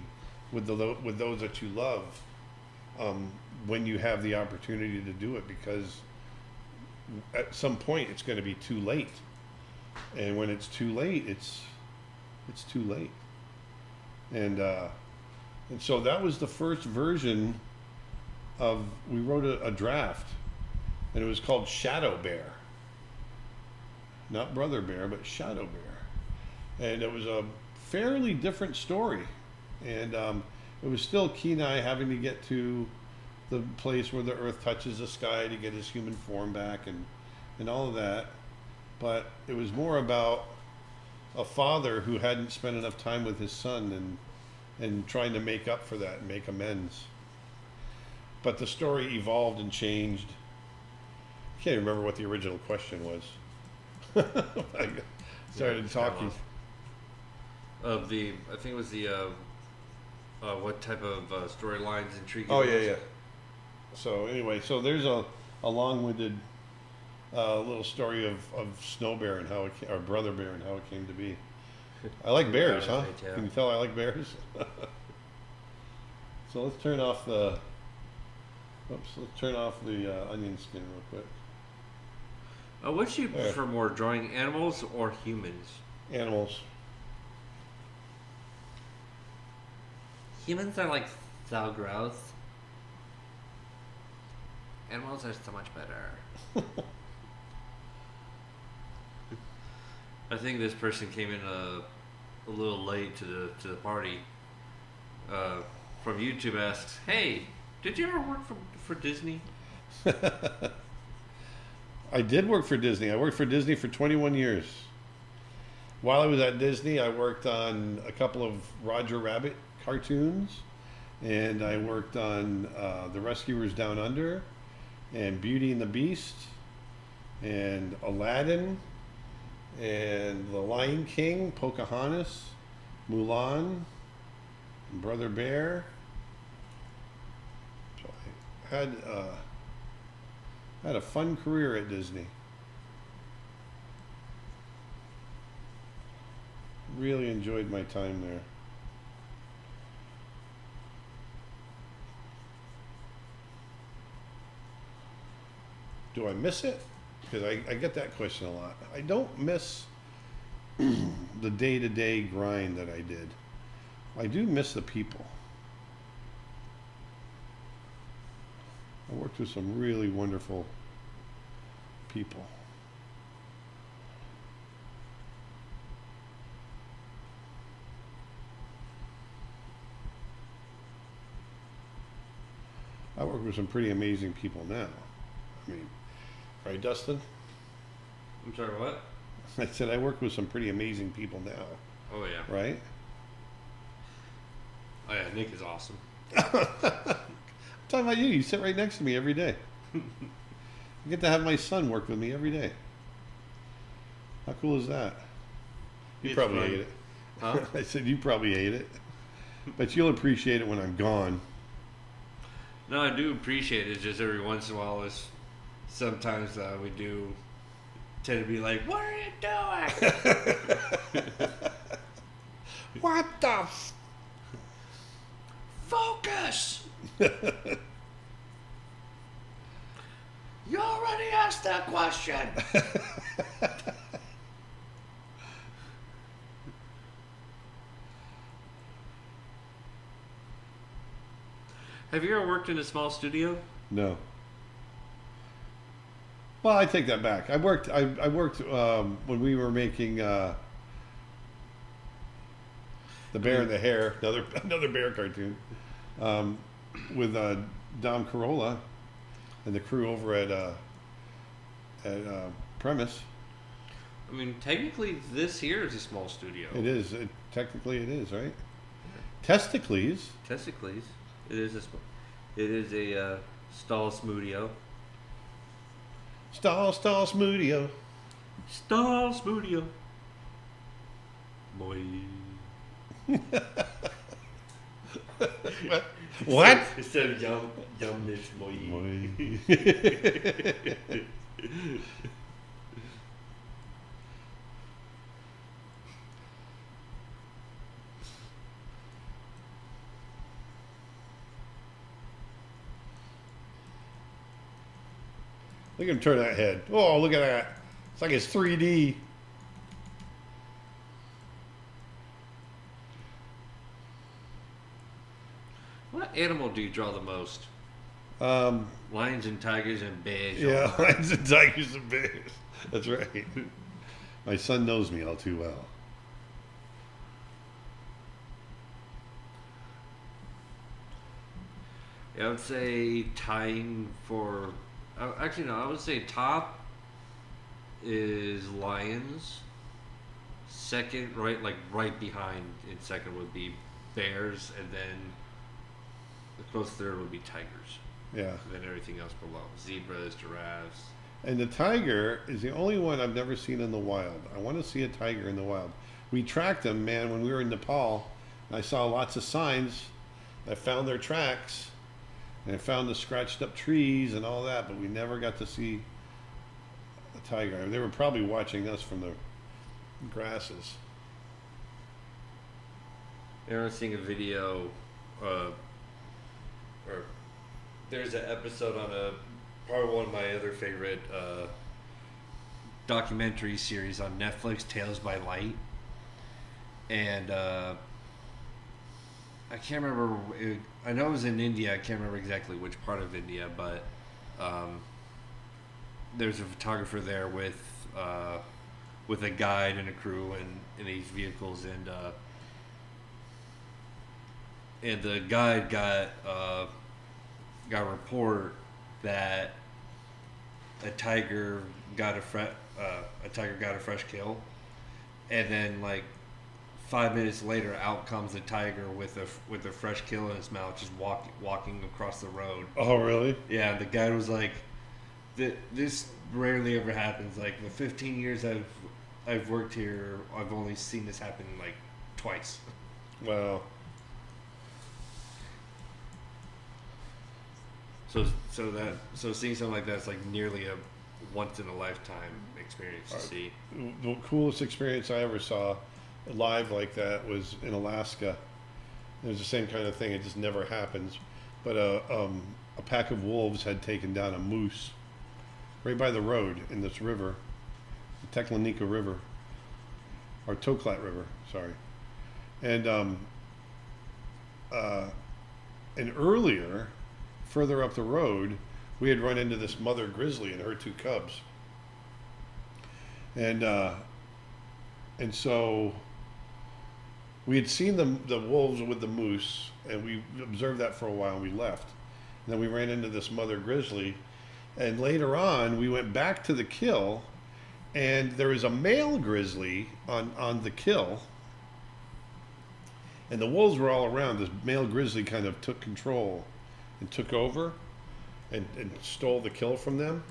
with those that you love. When you have the opportunity to do it, because at some point it's going to be too late, and when it's too late, it's too late. And so that was the first version of, we wrote a draft, and it was called Shadow Bear, not Brother Bear, but Shadow Bear, and it was a fairly different story, and it was still Kenai having to get to the place where the earth touches the sky to get his human form back and all of that. But it was more about a father who hadn't spent enough time with his son and trying to make up for that and make amends. But the story evolved and changed. I can't remember what the original question was. I started talking. I think it was the what type of storylines intrigue you? Oh yeah. So anyway, so there's a long-winded little story of Snow Bear and how or Brother Bear and how it came to be. I like bears, huh? Can you tell I like bears? So let's turn off the onion skin real quick. What do you prefer more, drawing animals or humans? Animals. Humans are like so gross. Animals are so much better. I think this person came in a little late to the party. From YouTube asks, "Hey, did you ever work for Disney?" I did work for Disney. I worked for Disney for 21 years. While I was at Disney, I worked on a couple of Roger Rabbit cartoons, and I worked on The Rescuers Down Under, and Beauty and the Beast, and Aladdin, and The Lion King, Pocahontas, Mulan, and Brother Bear. So I had a fun career at Disney. Really enjoyed my time there. Do I miss it? Because I get that question a lot. I don't miss the day-to-day grind that I did. I do miss the people. I worked with some really wonderful people. I work with some pretty amazing people now. I mean, right, Dustin? I'm sorry, what? I said I work with some pretty amazing people now. Oh yeah. right? Oh yeah. Nick is awesome. I'm talking about you. You sit right next to me every day. I get to have my son work with me every day. How cool is that? You It's probably fun. hate it. Huh? I said you probably hate it, but you'll appreciate it when I'm gone. No, I do appreciate it. Just every once in a while, sometimes we do tend to be like, "What are you doing? What the? Focus! You already asked that question." Have you ever worked in a small studio? No. Well, I take that back. I worked when we were making the Bear and the Hare, another bear cartoon, with Dom Carolla and the crew over at Premise. I mean, technically, this here is a small studio. It is. Technically, it is, right? Testicles. Testicles. It is a stall smoodio. Stall Smoodio. Stall smoodio. Boy. What? Instead of yumness, boy. Look at him turn that head. Oh, look at that. It's like it's 3D. What animal do you draw the most? Um, Lions and tigers and bears. yeah, lions and tigers and bears. That's right. My son knows me all too well. Yeah, I would say tying for. Actually, no. I would say top is lions. Second, right behind in second would be bears, and then the close third would be tigers. Yeah. And then everything else below: zebras, giraffes. And the tiger is the only one I've never seen in the wild. I want to see a tiger in the wild. We tracked them, man, when we were in Nepal. I saw lots of signs. I found their tracks. And I found the scratched up trees and all that, but we never got to see a tiger. They were probably watching us from the grasses. I remember seeing a video, or there's an episode on probably one of my other favorite documentary series on Netflix, Tales by Light, and I can't remember. I know it was in India. I can't remember exactly which part of India, but there's a photographer there with a guide and a crew in these vehicles, and the guide got a report that a tiger got a fresh kill, and then 5 minutes later, out comes a tiger with a fresh kill in his mouth, just walking across the road. Oh, really? Yeah, the guy was like, "This rarely ever happens. Like the 15 years I've worked here, I've only seen this happen twice." Wow. So seeing something like that's nearly a once in a lifetime experience to see. The coolest experience I ever saw live like that was in Alaska. It was the same kind of thing. It just never happens. But a pack of wolves had taken down a moose right by the road in this river, the Teklanika River, or Toklat River, sorry. And earlier, further up the road, we had run into this mother grizzly and her two cubs. And so we had seen the wolves with the moose, and we observed that for a while, and we left. And then we ran into this mother grizzly, and later on we went back to the kill, and there was a male grizzly on the kill, and the wolves were all around. This male grizzly kind of took control and took over and stole the kill from them.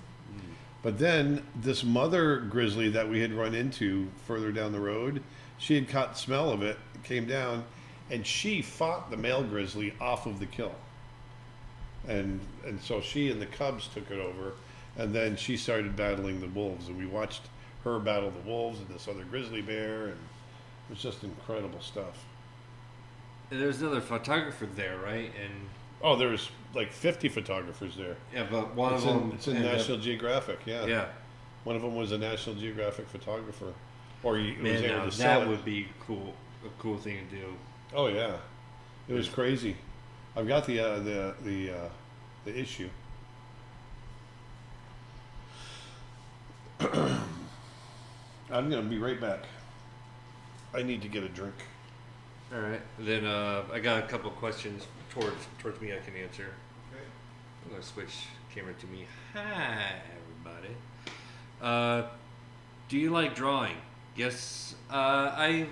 But then this mother grizzly that we had run into further down the road, she had caught smell of it, came down, and she fought the male grizzly off of the kill. And so she and the cubs took it over, and then she started battling the wolves, and we watched her battle the wolves and this other grizzly bear, and it was just incredible stuff. And there's another photographer there, right? And Oh, there's like 50 photographers there. yeah, but one It's of them it's in ended up- National Geographic, yeah. Yeah, One of them was a National Geographic photographer, or he was man, able now to sell that it. would be cool. A cool thing to do. Oh yeah, it was crazy. I've got the issue. I'm gonna be right back. I need to get a drink. All right. Then I got a couple questions towards me I can answer. Okay. I'm gonna switch camera to me. Hi, everybody. Do you like drawing? Yes. I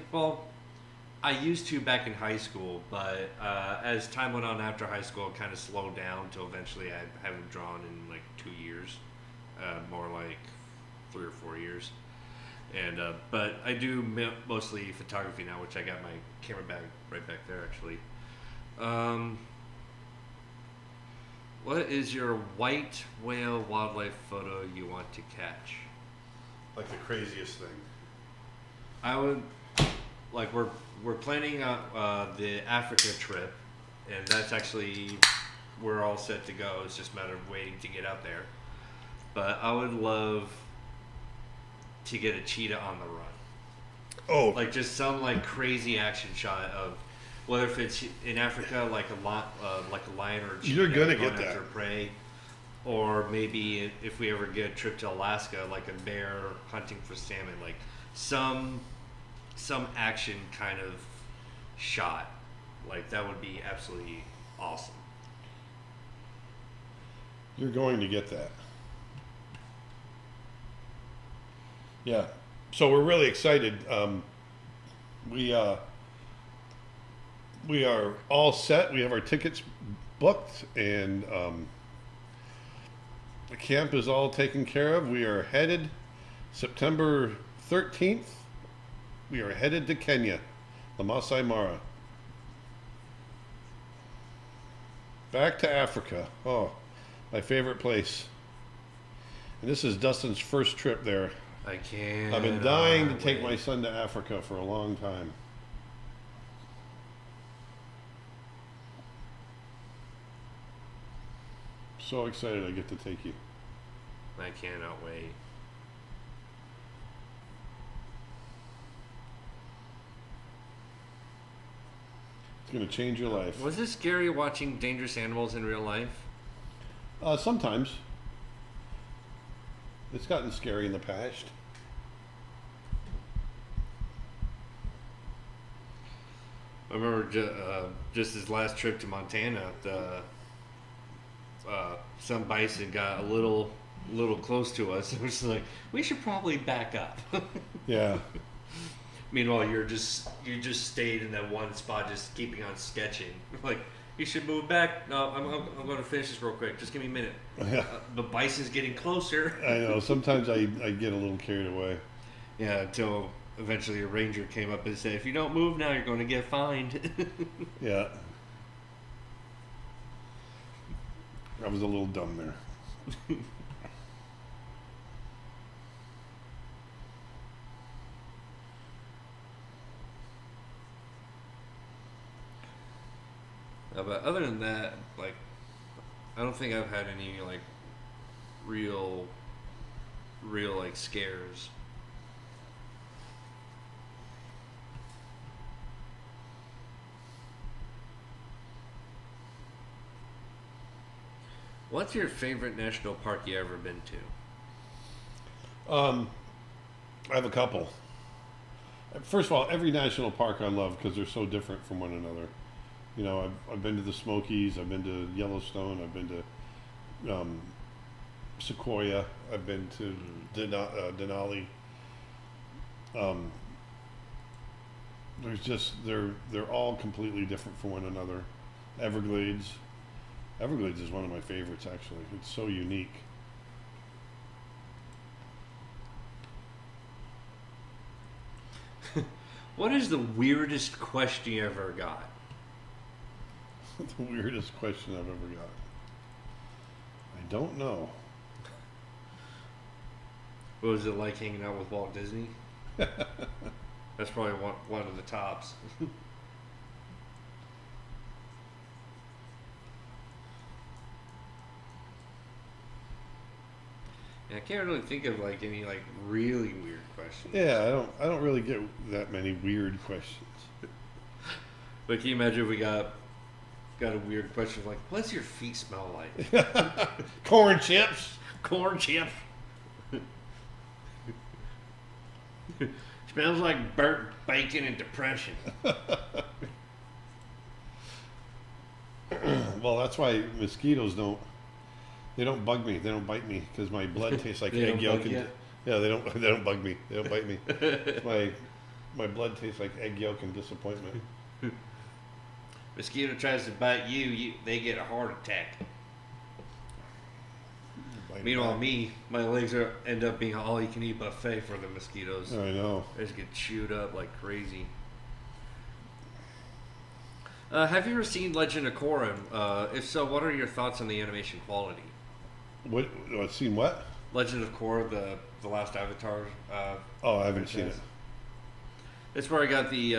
used to back in high school, but as time went on after high school, it kind of slowed down until eventually I haven't drawn in like 2 years, more like 3 or 4 years. And but I do mostly photography now, which I got my camera bag right back there actually. What is your white whale wildlife photo you want to catch? Like the craziest thing. I would like we're planning the Africa trip, and that's actually we're all set to go. It's just a matter of waiting to get out there. But I would love to get a cheetah on the run, Oh, like just some like crazy action shot of whether if it's in Africa like a lion or a cheetah You're gonna going get that. after prey, or maybe if we ever get a trip to Alaska, like a bear hunting for salmon, like some action kind of shot, like that would be absolutely awesome. you're going to get that. Yeah. So we're really excited. We are all set. We have our tickets booked, and the camp is all taken care of. We are headed September 13th. We are headed to Kenya, the Masai Mara. Back to Africa. Oh, my favorite place. And this is Dustin's first trip there. I can't. I've been dying to take my son to Africa for a long time. So excited I get to take you. I cannot wait. It's going to change your life. Was it scary watching dangerous animals in real life? Sometimes. It's gotten scary in the past. I remember just his last trip to Montana, some bison got a little close to us. It was like, we should probably back up. Yeah. Meanwhile, you just stayed in that one spot, just keeping on sketching. Like, you should move back. No, I'm going to finish this real quick. Just give me a minute. Yeah. The bison's getting closer. I know. Sometimes I get a little carried away. Yeah, until eventually a ranger came up and said, if you don't move now, you're going to get fined. Yeah. I was a little dumb there. But other than that, like, I don't think I've had any like real like scares. What's your favorite national park you ever been to? I have a couple. First of all, every national park I love because they're so different from one another. You know, I've been to the Smokies, I've been to Yellowstone, I've been to Sequoia, I've been to Denali. There's just they're all completely different from one another. Everglades. Everglades is one of my favorites actually. It's so unique. What is the weirdest question you ever got? The weirdest question I've ever got. I don't know. What was it like hanging out with Walt Disney? That's probably one of the tops. I can't really think of like any like really weird questions. Yeah, I don't really get that many weird questions. But can you imagine if we got a weird question like, "What's your feet smell like?" Corn chips. Corn chips. Smells like burnt bacon and depression. Well, that's why mosquitoes don't bug me. They don't bite me because my blood tastes like They egg don't yolk. bug And, ya? yeah, they don't bug me. They don't bite me. My blood tastes like egg yolk and disappointment. Mosquito tries to bite you, they get a heart attack. Bite Meanwhile, back. me, my legs end up being an all-you-can-eat buffet for the mosquitoes. I know. They just get chewed up like crazy. Have you ever seen Legend of Korra? If so, what are your thoughts on the animation quality? What? I've seen what? Legend of Korra, the last Avatar. Oh, I haven't seen it. franchise. That's where I got the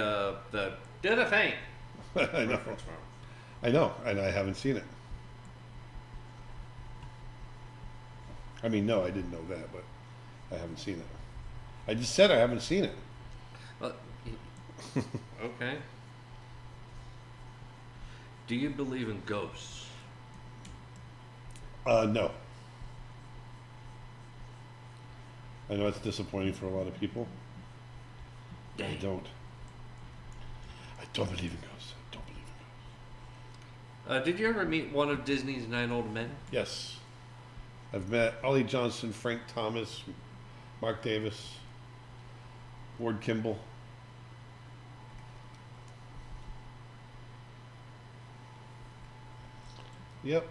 do the thing I know. reference from. I know, and I haven't seen it. I mean, no, I didn't know that, but I haven't seen it. I just said I haven't seen it. Okay. Do you believe in ghosts? No. I know it's disappointing for a lot of people. I Dang. don't. I don't believe in ghosts. I don't believe in ghosts. Did you ever meet one of Disney's 9 old men? Yes. I've met Ollie Johnson, Frank Thomas, Mark Davis, Ward Kimball. Yep.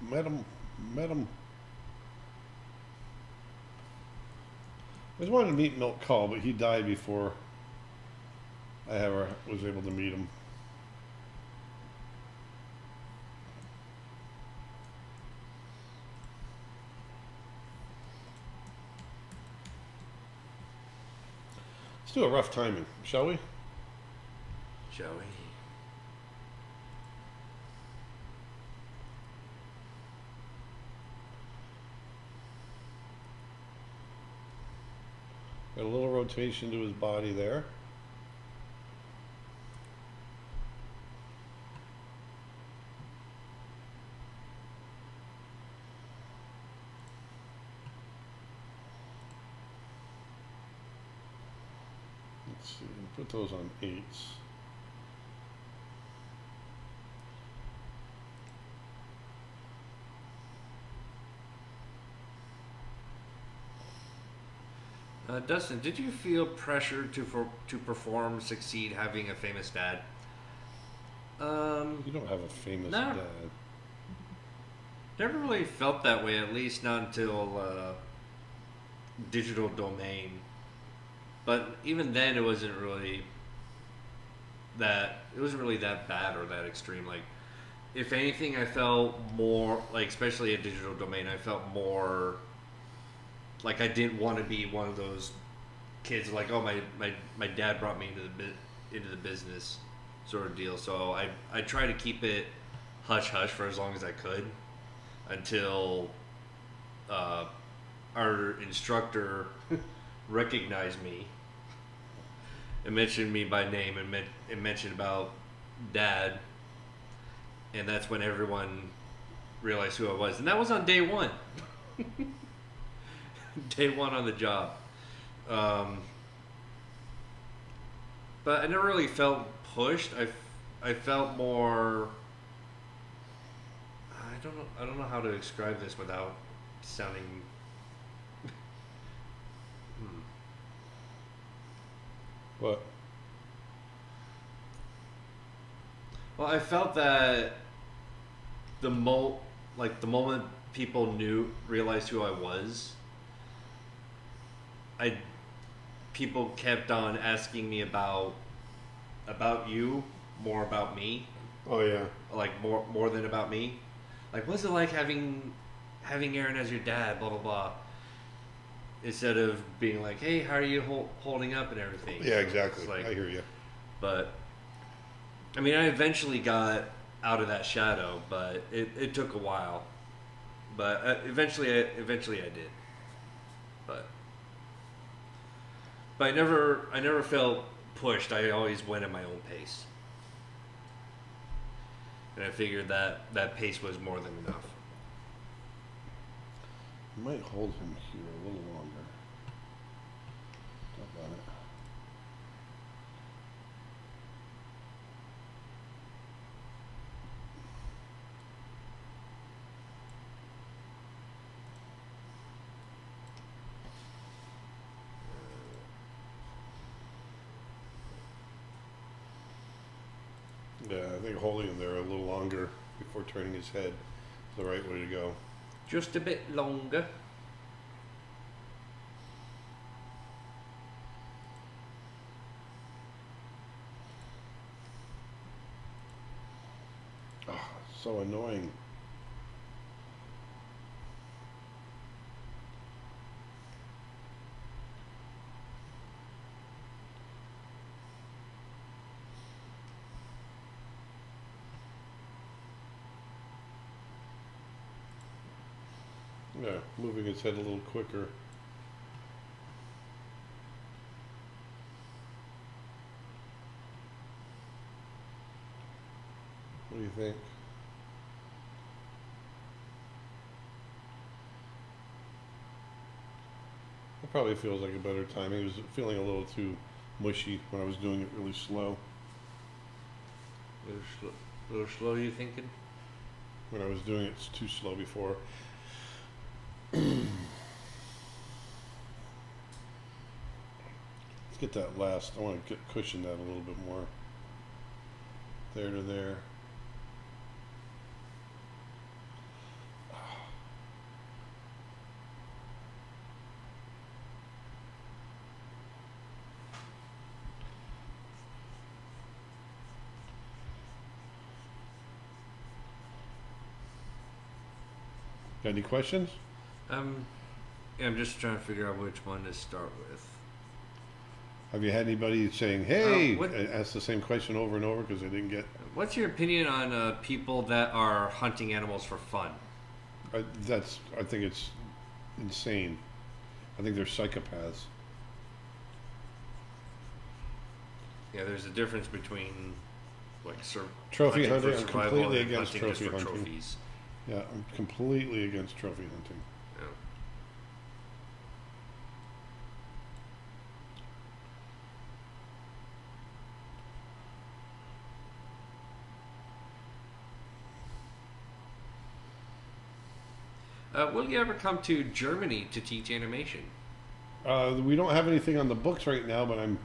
Met him. I was wanting to meet Milt Call, but he died before I ever was able to meet him. Let's do a rough timing, shall we? Shall we? Got a little rotation to his body there. Let's see, put those on 8s. Dustin, did you feel pressure to perform, succeed, having a famous dad? You don't have a famous No. dad. Never really felt that way, at least not until Digital Domain. But even then, it wasn't really that bad or that extreme. Like, if anything, I felt more like, especially at Digital Domain, I felt more like I didn't want to be one of those kids like, oh, my dad brought me into the business sort of deal. So I try to keep it hush hush for as long as I could until our instructor recognized me and mentioned me by name and mentioned about Dad, and that's when everyone realized who I was, and that was on day one. Day one on the job. But I never really felt pushed. I felt more. I don't know how to describe this without sounding. What? Well, I felt that the moment people realized who I was, I people kept on asking me about you, more about me, Oh yeah. like more than about me. Like, what's it like having Aaron as your dad? Blah blah blah. Instead of being like, hey, how are you holding up and everything? Yeah, So exactly. it's like, I hear you. but I mean, I eventually got out of that shadow, but it took a while. But eventually I did. But I never felt pushed. I always went at my own pace, and I figured that pace was more than enough. I might hold him here a little longer. How about it? Yeah, I think holding him there a little longer before turning his head is the right way to go. Just a bit longer. Oh, so annoying. Yeah, moving his head a little quicker. What do you think? It probably feels like a better timing. It was feeling a little too mushy when I was doing it really slow. A little slow, you thinking? When I was doing it too slow before. Let's get that last. I want to cushion that a little bit more. There to there. Got any questions? Yeah, I'm just trying to figure out which one to start with. Have you had anybody saying, "Hey," what- and ask the same question over and over because they didn't get? What's your opinion on people that are hunting animals for fun? I think it's insane. I think they're psychopaths. Yeah, there's a difference between like Trophy hunting hunting. for I'm survival completely and against hunting just trophy for hunting. trophies. Yeah, I'm completely against trophy hunting. Yeah. Will you ever come to Germany to teach animation? We don't have anything on the books right now, but I'm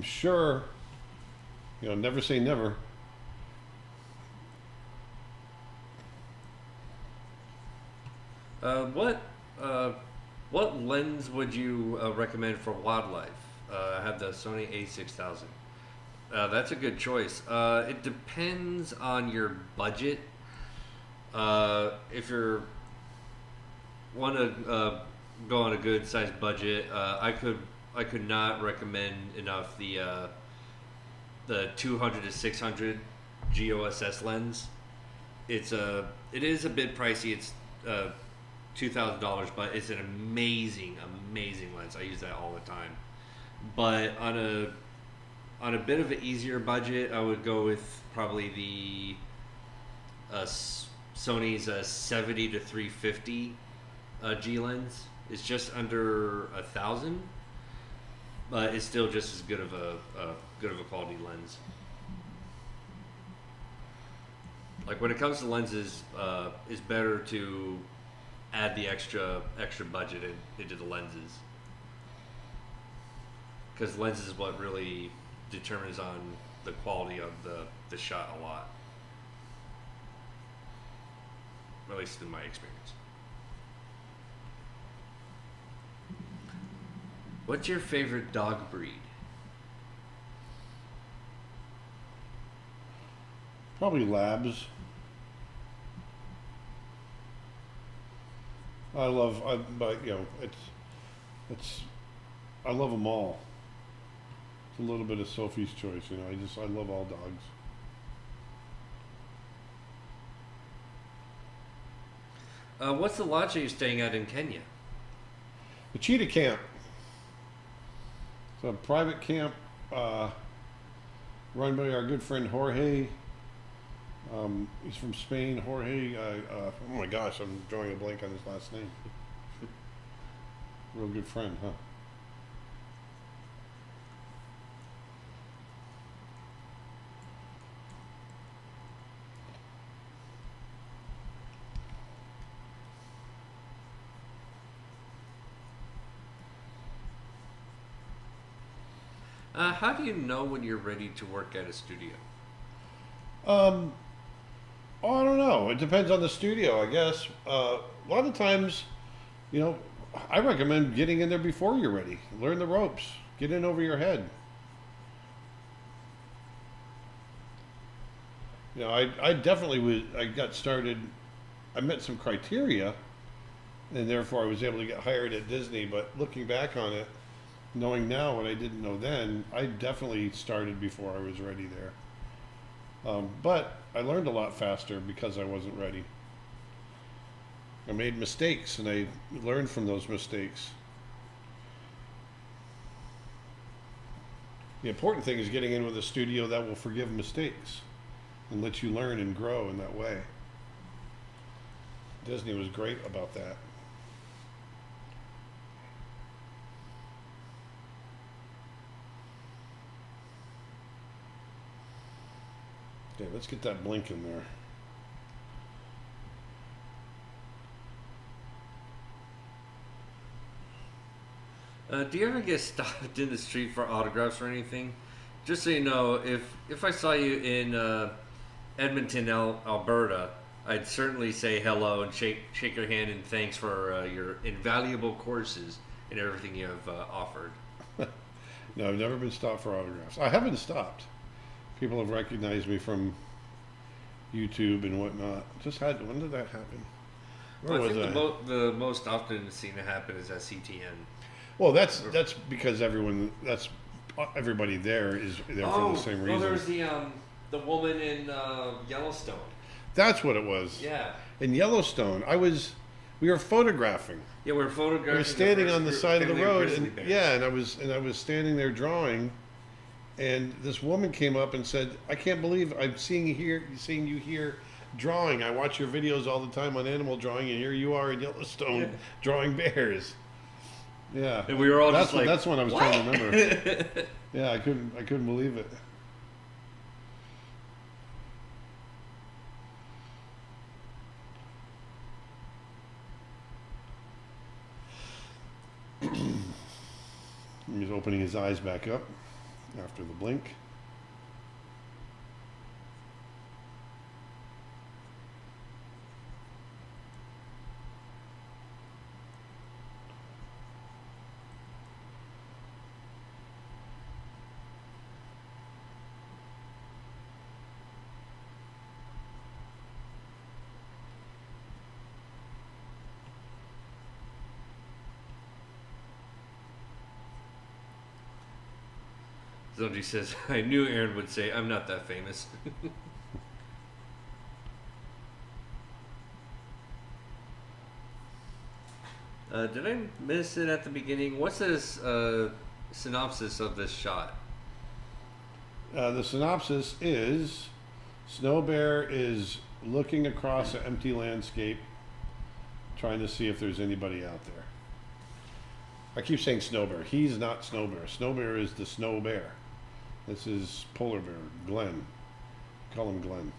sure. Never say never. Uh, what uh, what lens would you recommend for wildlife? I have the Sony A6000. That's a good choice. It depends on your budget. If you want to go on a good sized budget, I could not recommend enough the 200 to 600 GOSS lens. It is a bit pricey. It's $2,000, but it's an amazing lens. I use that all the time. But on a bit of an easier budget, I would go with probably the Sony's 70 to 350 G lens. It's just under 1,000, but it's still just as good of a quality lens. Like when it comes to lenses, it's better to add the extra into the lenses, because lenses is what really determines on the quality of the shot a lot. At least in my experience. What's your favorite dog breed? Probably labs. But you know, I love them all. It's a little bit of Sophie's choice, you know. I love all dogs. What's the lodge you're staying at in Kenya? The cheetah camp. It's a private camp run by our good friend Jorge. He's from Spain. Jorge. Oh my gosh, I'm drawing a blank on his last name. Real good friend, huh? How do you know when you're ready to work at a studio? Oh, I don't know. It depends on the studio, I guess. A lot of times, you know, I recommend getting in there before you're ready. Learn the ropes. Get in over your head. You know, I definitely was. I got started. I met some criteria, and therefore I was able to get hired at Disney. But looking back on it, knowing now what I didn't know then, I definitely started before I was ready there. But I learned a lot faster because I wasn't ready. I made mistakes and I learned from those mistakes. The important thing is getting in with a studio that will forgive mistakes and let you learn and grow in that way. Disney was great about that. Okay, let's get that blink in there. Do you ever get stopped in the street for autographs or anything? Just so you know, if I saw you in Edmonton, Alberta, I'd certainly say hello and shake your hand and thanks for your invaluable courses and everything you have offered. No, I've never been stopped for autographs. I haven't stopped. People have recognized me from YouTube and whatnot. When did that happen? Where Well, I was think I? the most often seen to happen is at CTN. Well, that's because everybody there is there for the same reason. Oh, there's the woman in Yellowstone. That's what it was. Yeah. In Yellowstone, we were photographing. Yeah, we were photographing. We were standing on the side of the road, and bears. I was standing there drawing, and this woman came up and said, "I can't believe I'm seeing you here drawing. I watch your videos all the time on animal drawing, and here you are in Yellowstone drawing bears." Yeah, and we were all just like, that's what I was trying to remember. Yeah, I couldn't believe it. He's opening his eyes back up after the blink. Somebody says, I knew Aaron would say, I'm not that famous. Did I miss it at the beginning? What's this synopsis of this shot? The synopsis is Snow Bear is looking across an empty landscape, trying to see if there's anybody out there. I keep saying Snow Bear. He's not Snow Bear. Snow Bear is the Snow Bear. This is Polar Bear, Glenn. Call him Glenn.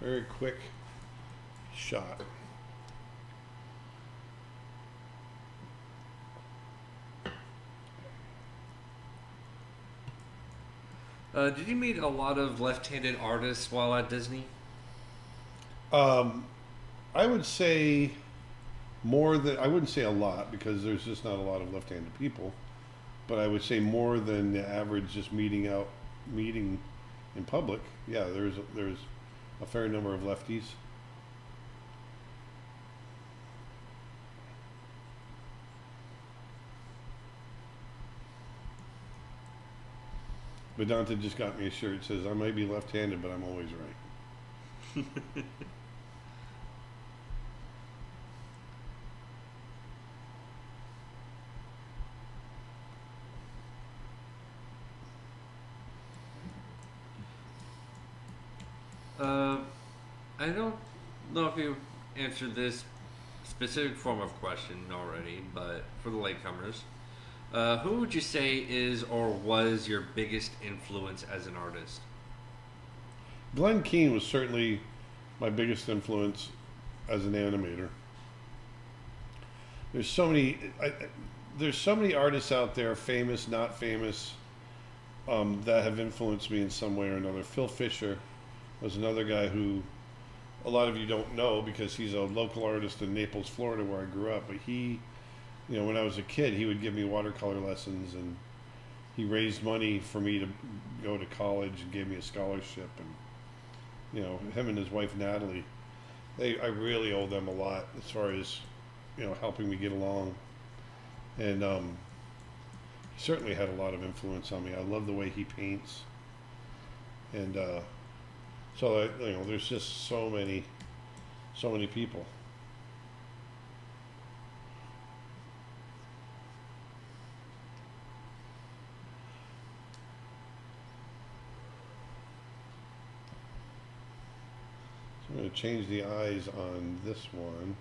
Very quick shot. Did you meet a lot of left-handed artists while at Disney? I would say more than, I wouldn't say a lot because there's just not a lot of left-handed people, but I would say more than the average just meeting in public. Yeah, there's a fair number of lefties. Vedanta just got me a shirt that says, I might be left-handed, but I'm always right. I don't know if you answered this specific form of question already, but for the latecomers, who would you say is or was your biggest influence as an artist? Glenn Keane was certainly my biggest influence as an animator. There's so many artists out there, famous, not famous, that have influenced me in some way or another. Phil Fisher was another guy who a lot of you don't know because he's a local artist in Naples, Florida, where I grew up. But he, when I was a kid, he would give me watercolor lessons, and he raised money for me to go to college and gave me a scholarship. And him and his wife Natalie, I really owe them a lot as far as helping me get along. And he certainly had a lot of influence on me. I love the way he paints, and so there's just so many people. So I'm going to change the eyes on this one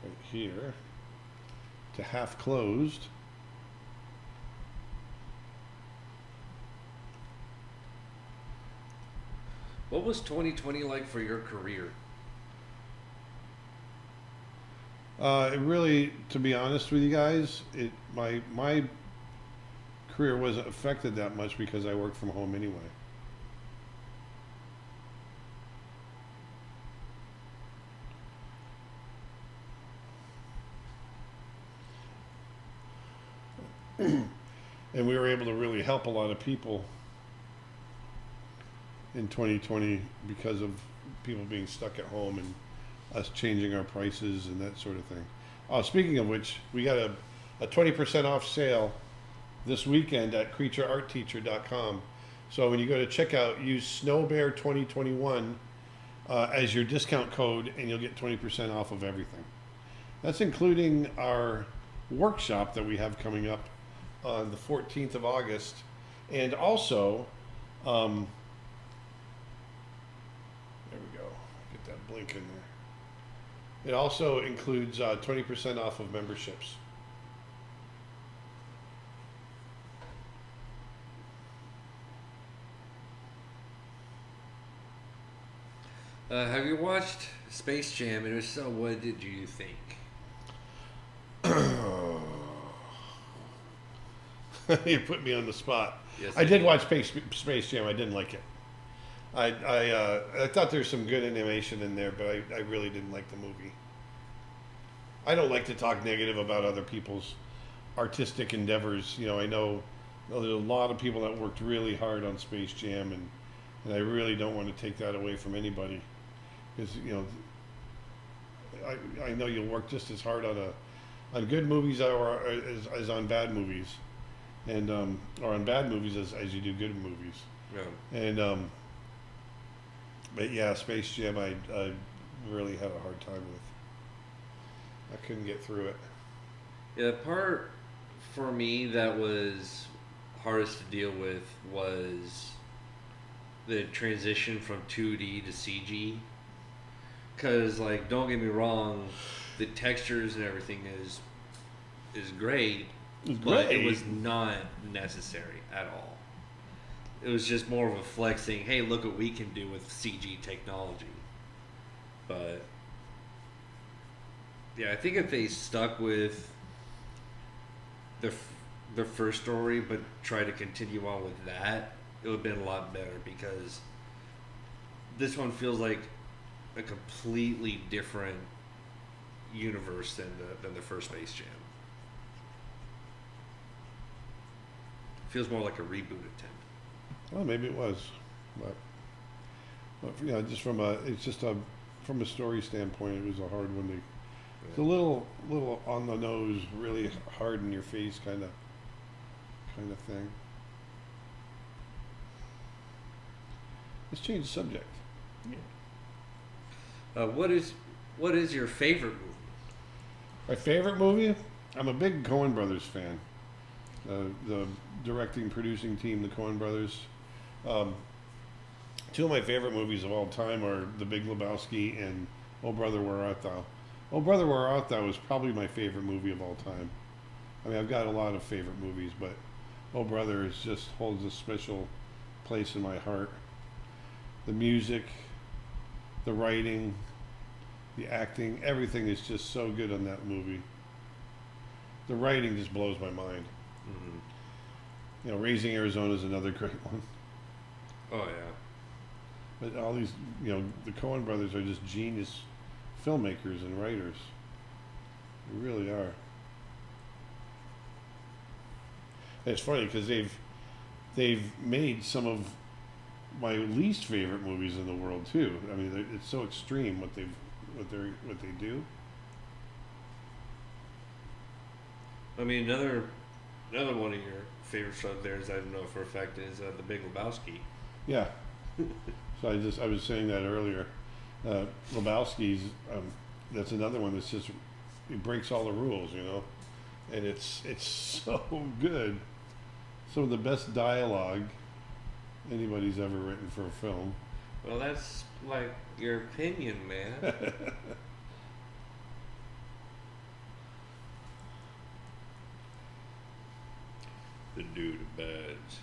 right here to half closed. What was 2020 like for your career? It really, to be honest with you guys, my career wasn't affected that much because I worked from home anyway. And we were able to really help a lot of people in 2020 because of people being stuck at home and us changing our prices and that sort of thing. Speaking of which, we got a 20% off sale this weekend at creatureartteacher.com. So when you go to checkout, use Snowbear 2021 as your discount code, and you'll get 20% off of everything. That's including our workshop that we have coming up on the 14th of August, and also there we go, get that blink in there. It also includes 20% off of memberships. Have you watched Space Jam? And if so, what did you think? You put me on the spot. Yes, I did watch Space Jam. I didn't like it. I thought there's some good animation in there, but I really didn't like the movie. I don't like to talk negative about other people's artistic endeavors. I know there's a lot of people that worked really hard on Space Jam, and I really don't want to take that away from anybody, because I know you'll work just as hard on good movies or as on bad movies, and or on bad movies as you do good movies. Yeah. And but yeah, Space Jam I really had a hard time with. I couldn't get through it. Yeah, the part for me that was hardest to deal with was the transition from 2D to CG. Because, don't get me wrong, the textures and everything is great, but it was not necessary at all. It was just more of a flex saying, hey, look what we can do with CG technology. But yeah, I think if they stuck with the first story but try to continue on with that, it would have been a lot better, because this one feels like a completely different universe than the first Space Jam. Feels more like a reboot attempt. Well, maybe it was, but just from a story standpoint, it was a hard one to. It's a little on the nose, really hard in your face kind of thing. Let's change the subject. Yeah. What is your favorite movie? My favorite movie? I'm a big Coen Brothers fan. The directing, producing team, the Coen Brothers. Two of my favorite movies of all time are The Big Lebowski and Oh Brother, Where Art Thou? Oh Brother, Where Art Thou is probably my favorite movie of all time. I mean, I've got a lot of favorite movies, but Oh Brother holds a special place in my heart. The music, the writing, the acting, everything is just so good on that movie. The writing just blows my mind. Mm-hmm. Raising Arizona is another great one. Oh yeah. But all these, the Coen brothers are just genius filmmakers and writers. They really are. And it's funny because they've made some of my least favorite movies in the world too. I mean, it's so extreme what they do. I mean, another one of your favorite shows there is, I don't know for a fact, is The Big Lebowski. Yeah. So I was saying that earlier. Lebowski's that's another one that's just, it breaks all the rules, and it's so good. Some of the best dialogue anybody's ever written for a film. Well, that's like your opinion, man. The dude abides.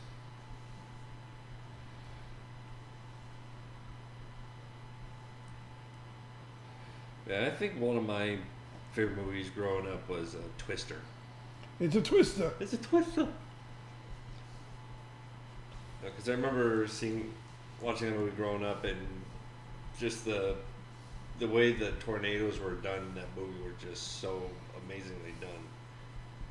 Yeah, I think one of my favorite movies growing up was Twister. It's a twister. It's a twister. Because I remember watching that movie growing up, and just the way the tornadoes were done in that movie were just so amazingly done.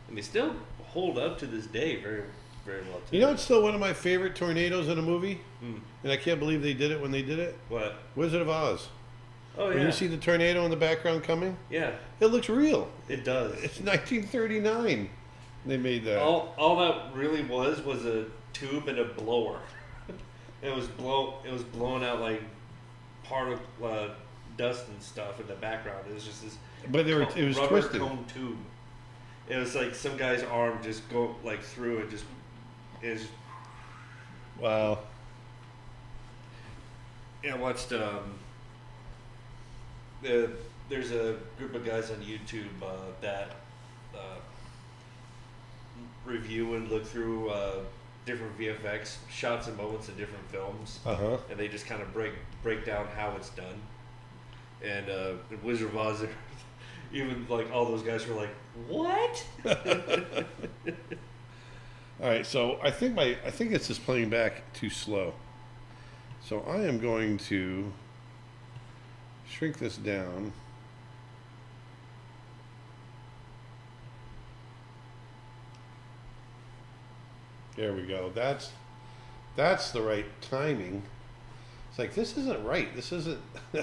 And they still hold up to this day very, very well. It's still one of my favorite tornadoes in a movie, and I can't believe they did it when they did it. What? Wizard of Oz. Oh, yeah. When you see the tornado in the background coming? Yeah. It looks real. It does. It's 1939. They made that. All that really was a tube and a blower. It was blowing out like part of dust and stuff in the background. It was just this. But it was rubber twisted. cone tube. It was like some guy's arm just go like through it. Is. Wow. Yeah, I watched. There's a group of guys on YouTube that review and look through different VFX shots and moments in different films, and they just kind of break down how it's done. And in Wizard of Oz, even like all those guys were like, "What?" All right, so I think it's just playing back too slow. So I am going to shrink this down. There we go. That's the right timing. It's like, this isn't right. This isn't the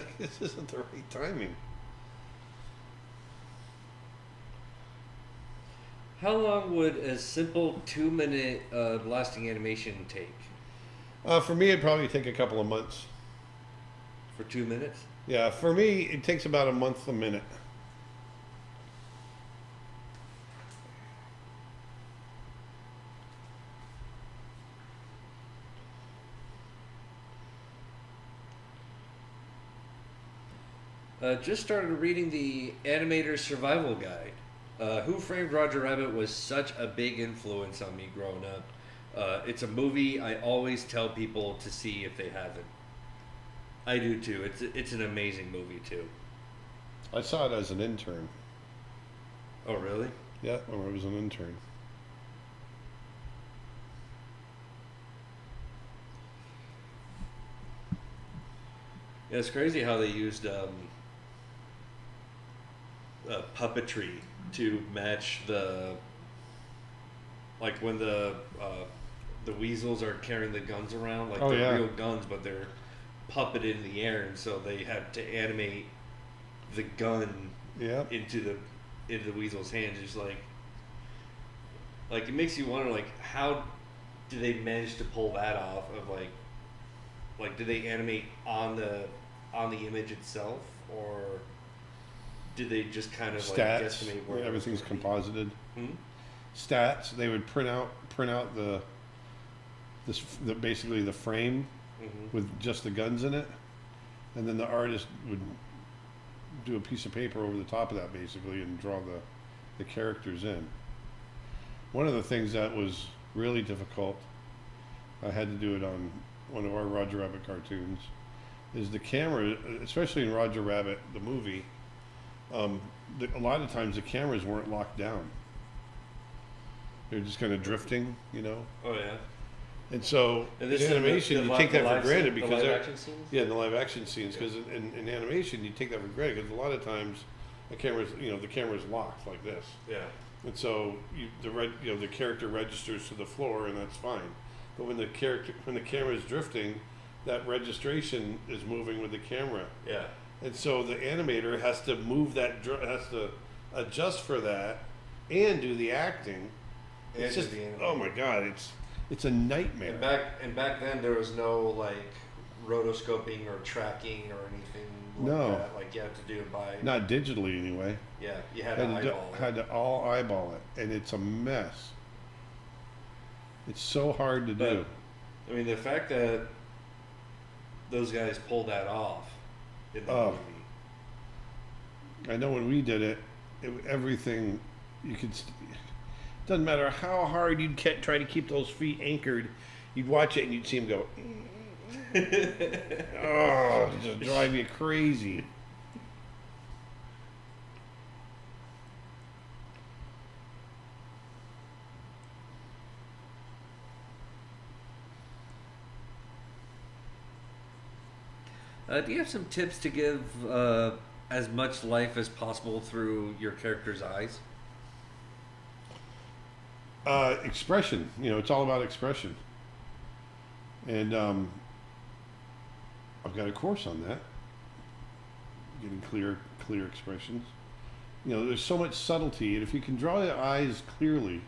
right timing. How long would a simple 2-minute lasting animation take? For me, it'd probably take a couple of months. For 2 minutes? Yeah, for me, it takes about a month a minute. Just started reading the Animator's Survival Guide. Who Framed Roger Rabbit was such a big influence on me growing up. It's a movie I always tell people to see if they haven't. I do too. It's an amazing movie too. I saw it as an intern. Oh really? Yeah, when I was an intern. Yeah, it's crazy how they used puppetry to match like when the weasels are carrying the guns around, like Oh, they're yeah. real guns, but they're puppeted in the air, and so they had to animate the gun Yeah. into the weasel's hands. Just like it makes you wonder, like how do they manage to pull that off? Of like do they animate on the image itself, or did they just kind of like Stats. guesstimate where Everything's it was gonna composited. be? Hmm? Stats. They would print out the basically the frame Mm-hmm. with just the guns in it, and then the artist would do a piece of paper over the top of that basically and draw the characters in. One of the things that was really difficult, I had to do it on one of our Roger Rabbit cartoons, is the camera, especially in Roger Rabbit the movie. A lot of times the cameras weren't locked down. They're just kind of drifting, you know. Oh yeah. And so And in this is animation, you take that for granted because the live they're- action scenes. yeah, in the live action scenes, because in animation you take that for granted because a lot of times the camera's locked like this, Yeah. and so the character registers to the floor and that's fine. But when the camera is drifting, that registration is moving with the camera, Yeah. and so the animator has to move has to adjust for that and do the acting. And It's do just the animation. oh my god, it's a nightmare. And back then there was no like rotoscoping or tracking or anything like No. that. Like you had to do it by Not digitally anyway. yeah, you had to eyeball it. Had to all eyeball it, and it's a mess. It's so hard to do. I mean, the fact that those guys pulled that off in the Oh. movie. I know when we did it, everything you could. Doesn't matter how hard you'd try to keep those feet anchored, you'd watch it and you'd see them go. Oh, it just drive you crazy. Do you have some tips to give as much life as possible through your character's eyes? Expression, it's all about expression, and I've got a course on that. Getting clear expressions. There's so much subtlety, and if you can draw the eyes clearly,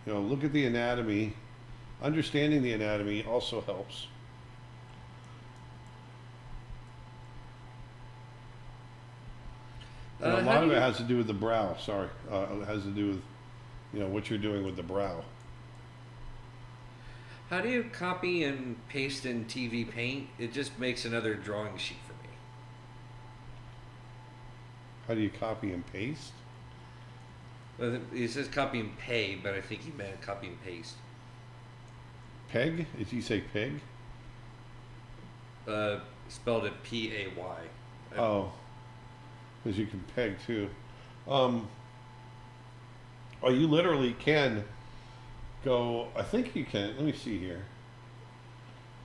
look at the anatomy. Understanding the anatomy also helps. And a lot of it has to do with the brow. Sorry, it has to do with, what you're doing with the brow. How do you copy and paste in TV Paint? It just makes another drawing sheet for me. How do you copy and paste? Well, it says copy and pay, but I think he meant copy and paste. Peg? Did you say peg? Spelled it P-A-Y. Oh, because you can peg too. Oh, you literally can go. I think you can. Let me see here,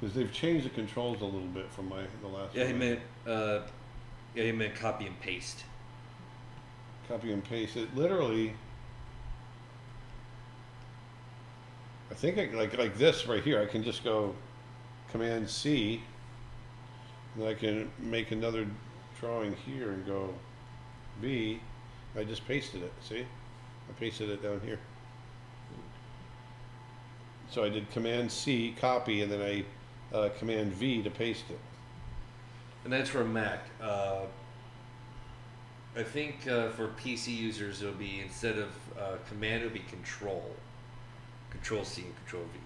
because they've changed the controls a little bit from the last. Yeah, one. he meant copy and paste. Copy and paste it. Literally, I think like this right here. I can just go Command C, and I can make another drawing here and go V. I just pasted it. See, I pasted it down here. So I did Command C, copy, and then I Command V to paste it. And that's for Mac. I think for PC users, it'll be instead of Command, it'll be Control. Control C and Control V.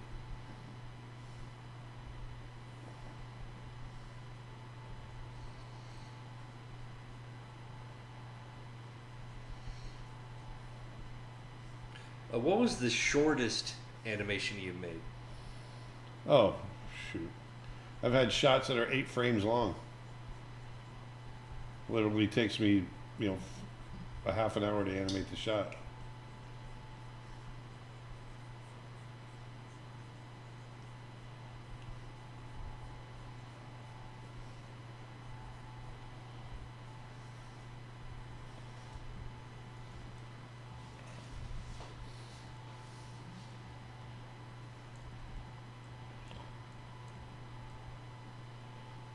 What was the shortest animation you made? Oh, shoot. I've had shots that are 8 frames long. Literally takes me, a half an hour to animate the shot.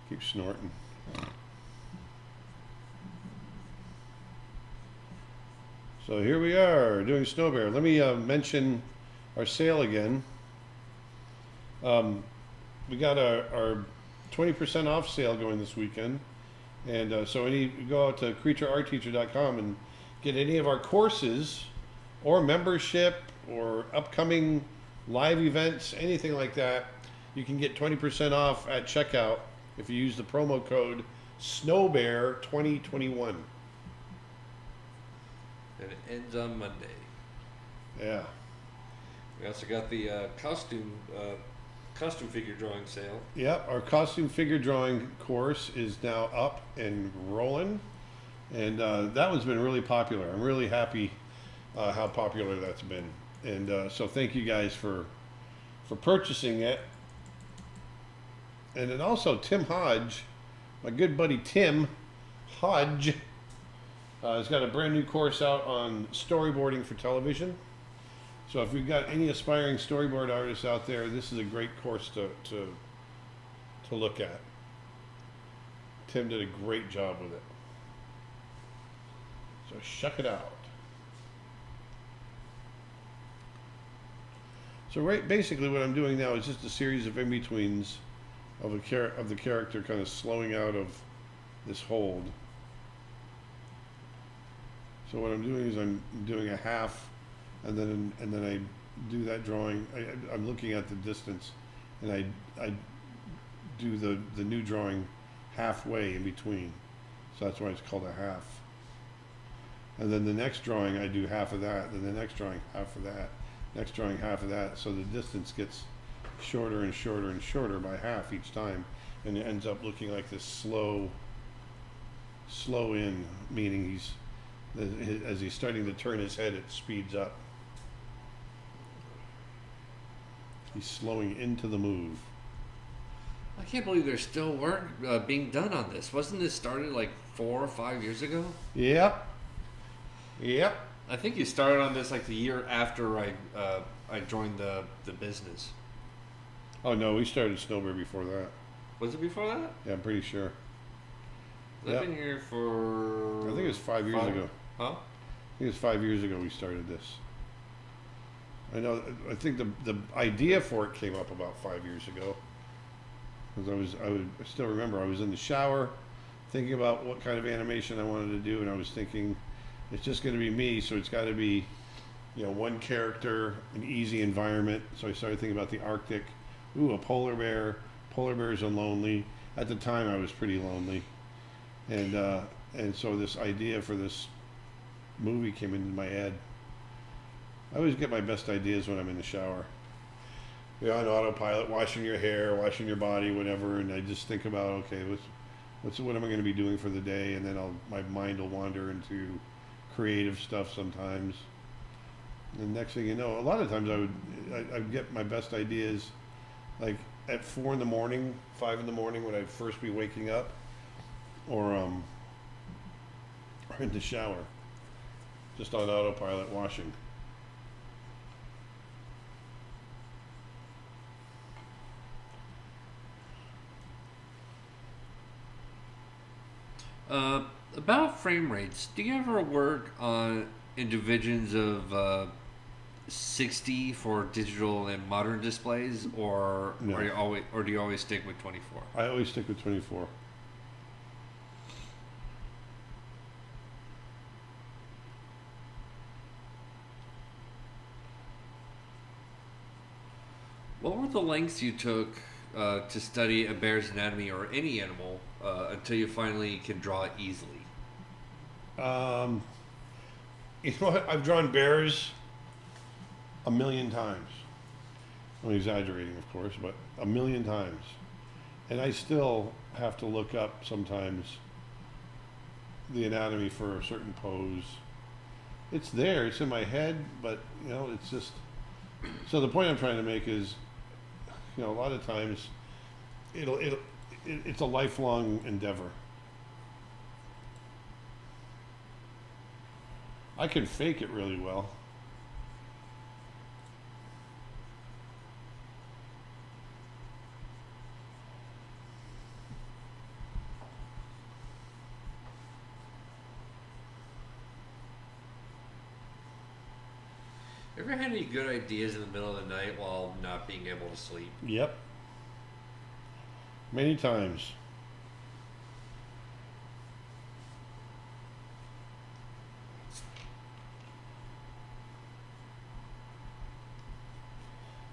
Keep snorting. So here we are doing Snow Bear. Let me mention our sale again. We got our 20% off sale going this weekend. And so go out to creatureartteacher.com and get any of our courses or membership or upcoming live events, anything like that. You can get 20% off at checkout if you use the promo code SNOWBEAR2021. And it ends on Monday. Yeah. We also got the costume figure drawing sale. Yep, our costume figure drawing course is now up and rolling. And that one's been really popular. I'm really happy how popular that's been. And so thank you guys for purchasing it. And then also Tim Hodge, my good buddy Tim Hodge, has got a brand new course out on storyboarding for television. So if you've got any aspiring storyboard artists out there, this is a great course to look at. Tim did a great job with it. So check it out. So basically what I'm doing now is just a series of in-betweens of the character kind of slowing out of this hold. So what I'm doing is I'm doing a half, and then I do that drawing. I'm looking at the distance, and I do the new drawing halfway in between. So that's why it's called a half. And then the next drawing I do half of that, then the next drawing half of that, next drawing half of that. So the distance gets shorter and shorter and shorter by half each time, and it ends up looking like this slow in, meaning as he's starting to turn his head, it speeds up. He's slowing into the move. I can't believe there's still work being done on this. Wasn't this started like 4 or 5 years ago? Yep. I think you started on this like the year after I joined the business. Oh no, we started Snowbird before that. Was it before that? Yeah, I'm pretty sure. I've been here for... I think it was 5 years ago. Huh? I think it was 5 years ago we started this. I think the idea for it came up about 5 years ago. Because I still remember I was in the shower thinking about what kind of animation I wanted to do, and I was thinking it's just going to be me, so it's got to be, one character, an easy environment. So I started thinking about the Arctic. Ooh, a polar bear. Polar bears are lonely. At the time, I was pretty lonely, and so this idea for this movie came into my head. I always get my best ideas when I'm in the shower. On autopilot, washing your hair, washing your body, whatever, and I just think about, okay, what am I going to be doing for the day, and then my mind will wander into creative stuff sometimes. And next thing you know, a lot of times I'd get my best ideas like at 4 in the morning, 5 in the morning when I'd first be waking up, or in the shower, just on autopilot washing. About frame rates, do you ever work on in divisions of 60 for digital and modern displays, or No. do you always stick with 24? I always stick with 24. What were the lengths you took to study a bear's anatomy or any animal until you finally can draw it easily? You know what? I've drawn bears a million times. I'm exaggerating, of course, but a million times. And I still have to look up sometimes the anatomy for a certain pose. It's there, it's in my head, but it's just. So the point I'm trying to make is, a lot of times, it's a lifelong endeavor. I can fake it really well. Ever had any good ideas in the middle of the night while not being able to sleep? Yep. Many times.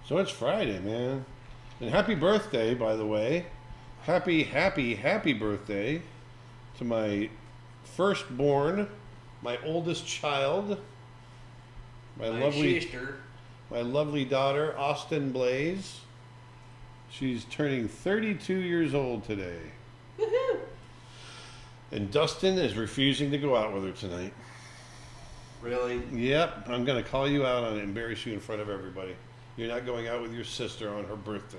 So it's Friday, man. And happy birthday, by the way. Happy birthday to my firstborn, my oldest child, my lovely daughter, Austin Blaze. She's turning 32 years old today. Woohoo! And Dustin is refusing to go out with her tonight. Really? Yep, I'm going to call you out on it and embarrass you in front of everybody. You're not going out with your sister on her birthday.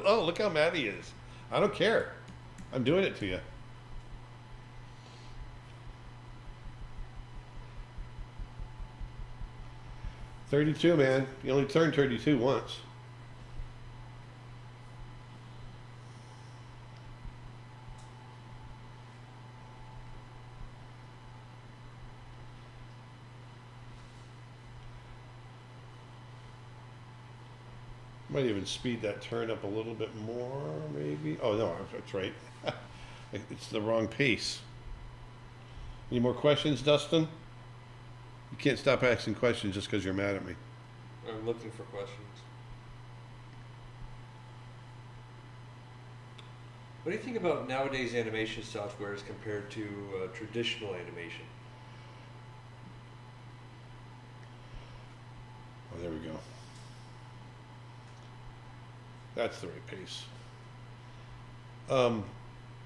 Oh, look how mad he is. I don't care. I'm doing it to you. "32, man. You only turned 32 once." Might even speed that turn up a little bit more, maybe. Oh, no, that's right. It's the wrong pace. Any more questions, Dustin? You can't stop asking questions just because you're mad at me. I'm looking for questions. What do you think about nowadays animation software as compared to traditional animation? Oh, there we go. That's the right pace.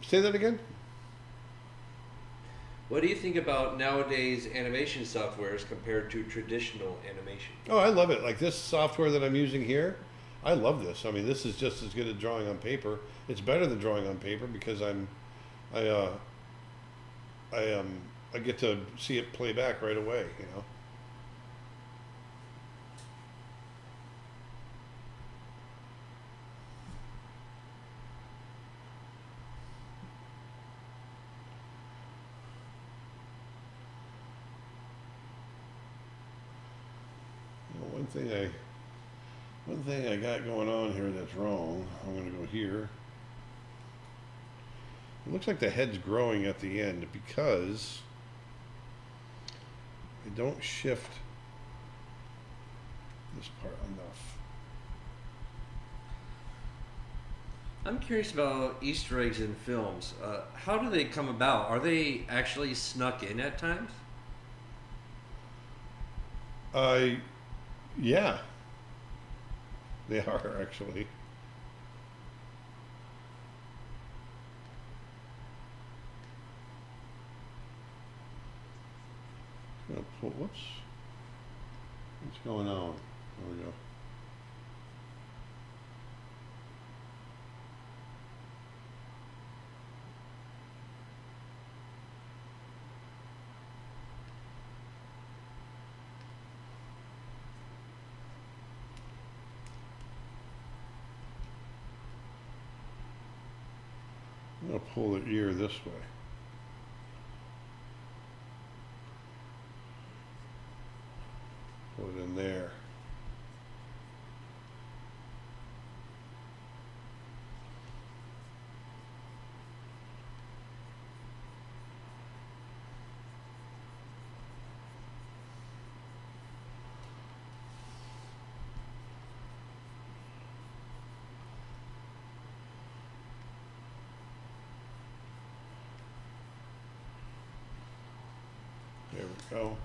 Say that again? What do you think about nowadays animation software as compared to traditional animation? Oh, I love it. Like this software that I'm using here, I love this. I mean, this is just as good as drawing on paper. It's better than drawing on paper because I get to see it play back right away, One thing I got going on here that's wrong. I'm going to go here. It looks like the head's growing at the end because I don't shift this part enough. I'm curious about Easter eggs in films. How do they come about? Are they actually snuck in at times? Yeah. They are actually. Whoops. What's going on? There we go. I'm going to pull the ear this way. Put it in there. go.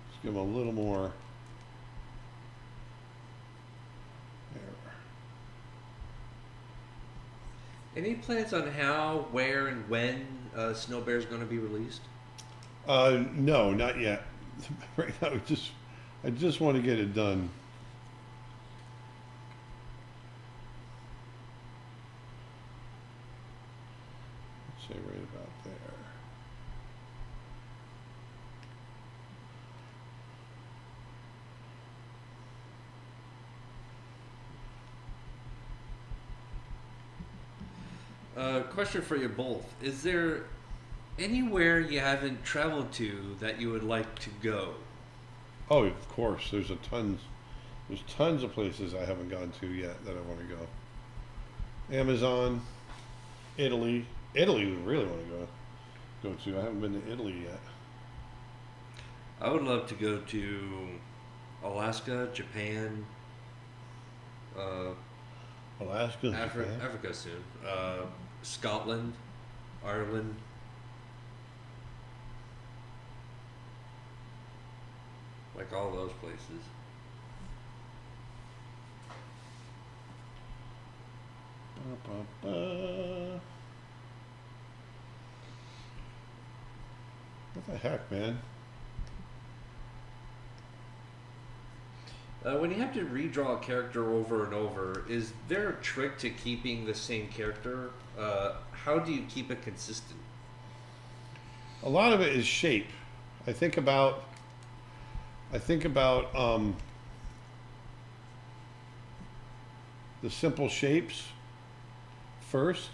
Let's give them a little more. There. Any plans on how, where, and when Snow Bear is going to be released? No, not yet. Right now, I just want to get it done. Let's say right about there. Question for you both. Is there anywhere you haven't traveled to that you would like to go? Oh, of course. There's tons of places I haven't gone to yet that I want to go. Amazon, Italy. Italy, we really want to go to. I haven't been to Italy yet. I would love to go to Alaska, Japan, Alaska, Japan. Africa soon, Scotland, Ireland. Like all those places. What the heck, man? When you have to redraw a character over and over, is there a trick to keeping the same character? How do you keep it consistent? A lot of it is shape. I think about the simple shapes first,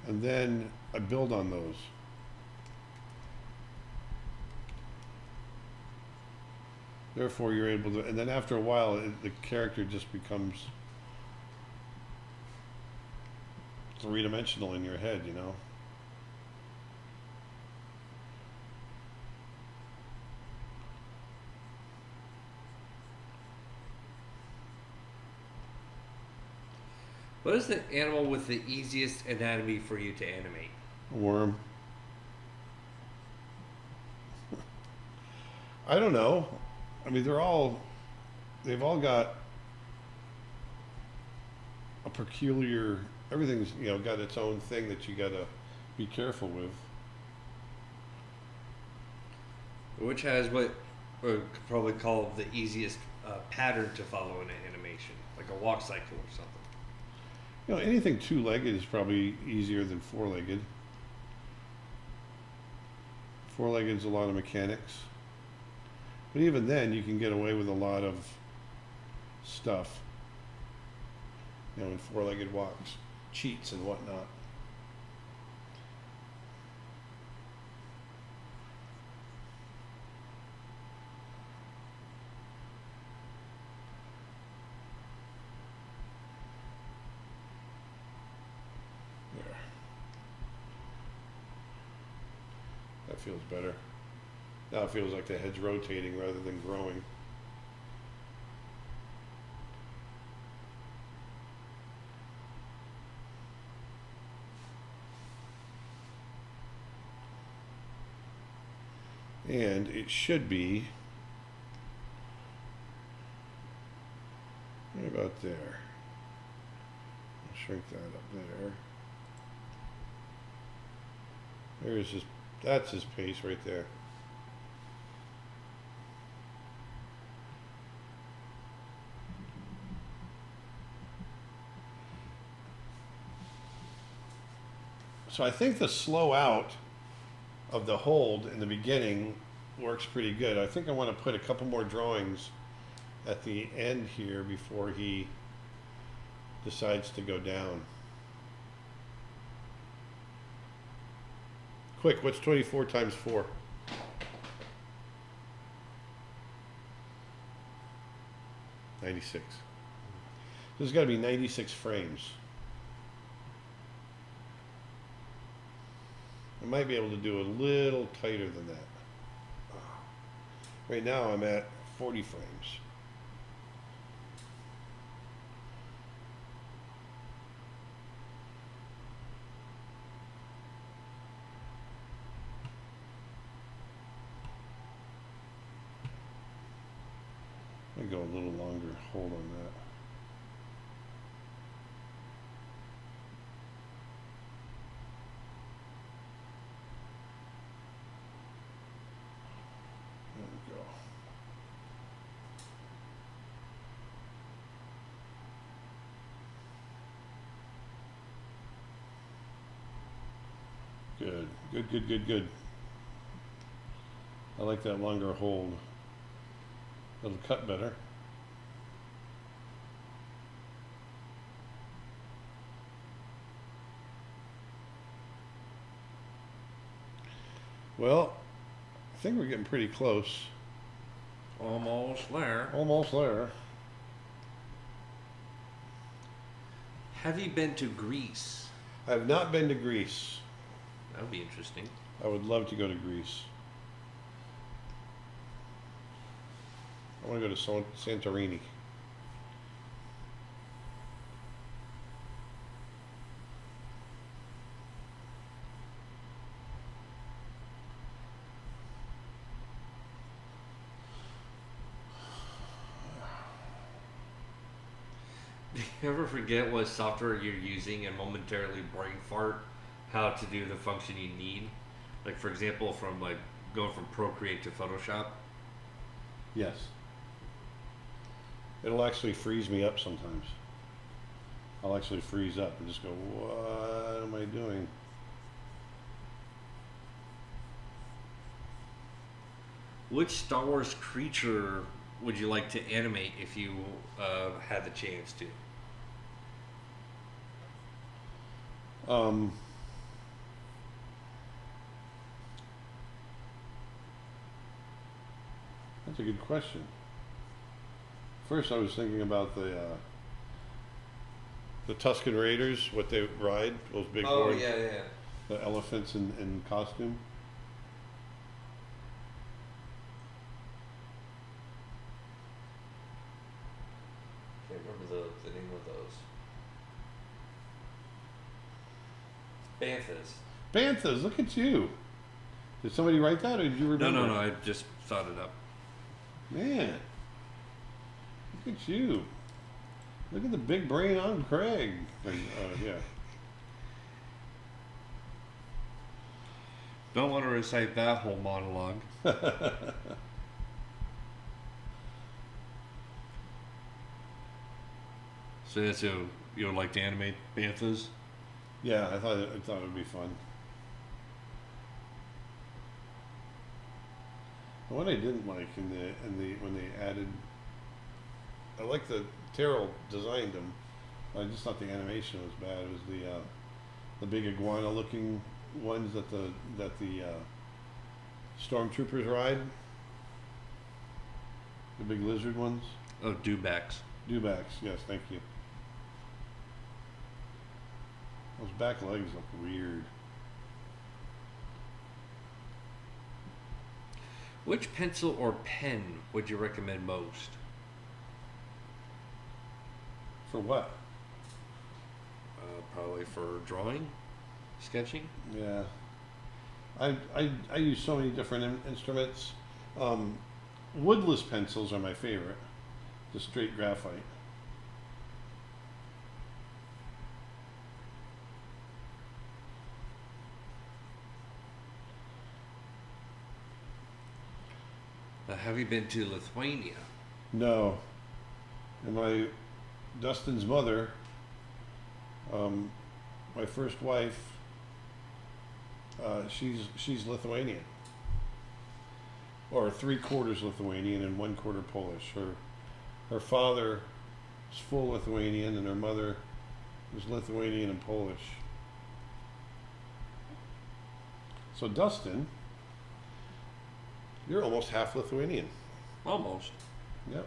and then I build on those. Therefore, you're able to, and then after a while, the character just becomes three-dimensional in your head, you know? What is the animal with the easiest anatomy for you to animate? A worm. I don't know. I mean, they've all got a peculiar, everything's, got its own thing that you gotta be careful with. Which has what we could probably call the easiest pattern to follow in an animation, like a walk cycle or something. Anything two-legged is probably easier than four-legged. Four-legged is a lot of mechanics. But even then, you can get away with a lot of stuff. In four-legged walks, cheats and whatnot. There. That feels better. Now it feels like the head's rotating rather than growing. And it should be right about there. I'll shrink that up there. There's his, that's his pace right there. So I think the slow out of the hold in the beginning works pretty good. I think I want to put a couple more drawings at the end here before he decides to go down. Quick, what's 24 times 4? 96. There's got to be 96 frames. I might be able to do a little tighter than that. Right now I'm at 40 frames. Let me go a little longer. Hold on that. There we go. Good, good, good, good, good. I like that longer hold. It'll cut better. Well, I think we're getting pretty close. Almost there. Almost there. Have you been to Greece? I have not been to Greece. That would be interesting. I would love to go to Greece. I want to go to Santorini. Do you ever forget what software you're using and momentarily brain fart how to do the function you need? Like, for example, from like going from Procreate to Photoshop. Yes. It'll actually freeze me up sometimes. I'll actually freeze up and just go, what am I doing? Which Star Wars creature would you like to animate if you had the chance to? That's a good question. First, I was thinking about the Tusken Raiders, what they ride, those big horns, yeah. the elephants in costume. Can't remember the name of those. Banthas. Banthas, look at you. Did somebody write that, or did you remember? No. I just thought it up. Man, look at you. Look at the big brain on Craig. Yeah. Don't want to recite that whole monologue. So that's you would like to animate banthas? Yeah, I thought it would be fun. What I didn't like in the when they added, I like the Terrell designed them. I just thought the animation was bad. It was the big iguana looking ones that the stormtroopers ride. The big lizard ones. Oh, dewbacks. Dewbacks, yes, thank you. Those back legs look weird. Which pencil or pen would you recommend most? For what? Probably for drawing, sketching. Yeah. I use so many different instruments. Woodless pencils are my favorite. Just straight graphite. Have you been to Lithuania? No. And Dustin's mother, my first wife, she's Lithuanian, or 3/4 Lithuanian and 1/4 Polish. Her father is full Lithuanian, and her mother is Lithuanian and Polish. So Dustin, you're almost half Lithuanian. Almost. Yep.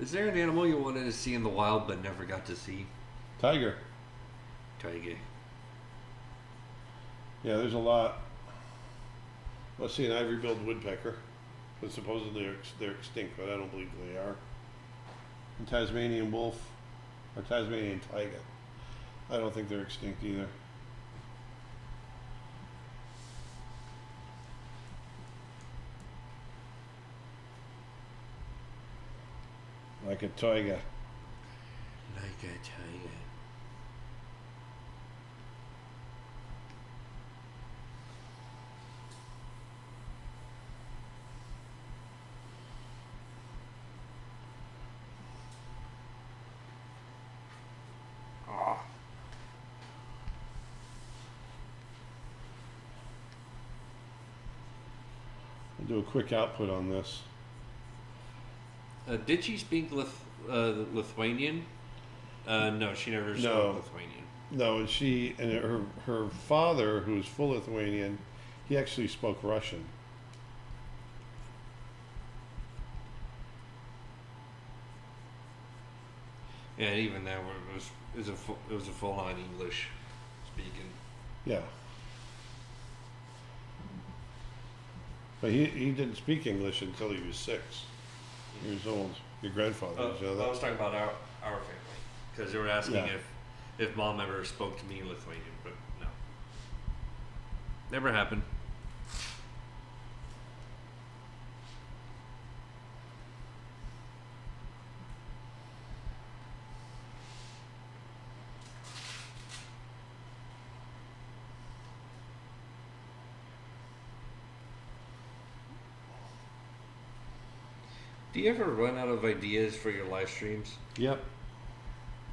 Is there an animal you wanted to see in the wild but never got to see? Tiger. Tiger. Yeah, there's a lot. Let's see, an ivory-billed woodpecker. But supposedly they're extinct, but I don't believe they are. And Tasmanian wolf, or Tasmanian tiger. I don't think they're extinct either. Like a tiger. Like a tiger. I'll do a quick output on this. Did she speak Lithuanian? No, she never No. spoke Lithuanian. No, she and her father, who's full Lithuanian, he actually spoke Russian. Yeah, and even that was a full on English speaking. Yeah. But he didn't speak English until he was 6 years old. Your grandfather, did you know I that? was talking about our family because they were asking Yeah. if mom ever spoke to me in Lithuanian, but no, never happened. Do you ever run out of ideas for your live streams? Yep.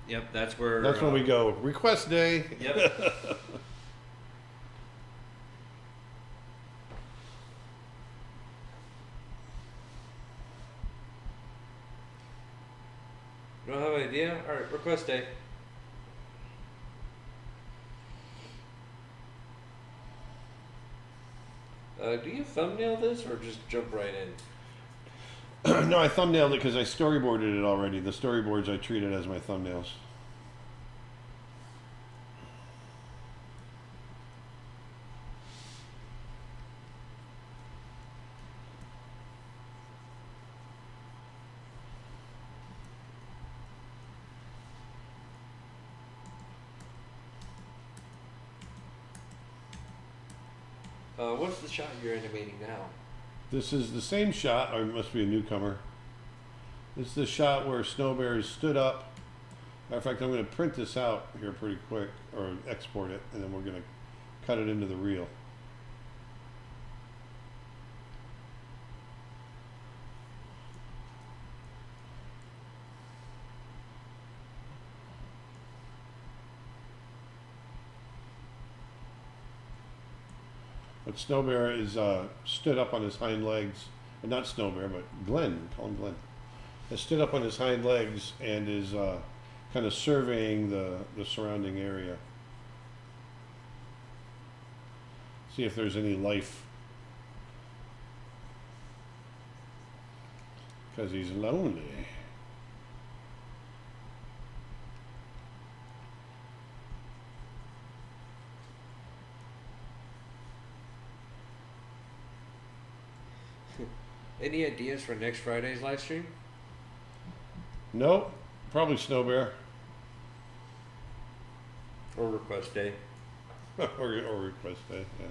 Yep, that's where. That's when we go, request day. Yep. You don't have an idea? All right, request day. Do you thumbnail this or just jump right in? No, I thumbnailed it because I storyboarded it already. The storyboards I treated as my thumbnails. What's the shot you're animating now? This is the same shot, or it must be a newcomer. This is the shot where Snow Bear stood up. Matter of fact, I'm going to print this out here pretty quick, or export it, and then we're going to cut it into the reel. But Snow Bear is stood up on his hind legs. Not Snow Bear, but Glenn. Call him Glenn. Has stood up on his hind legs and is kind of surveying the surrounding area. See if there's any life. Because he's lonely. Any ideas for next Friday's live stream? Nope. Probably Snow Bear. Or request day? or request day, yeah.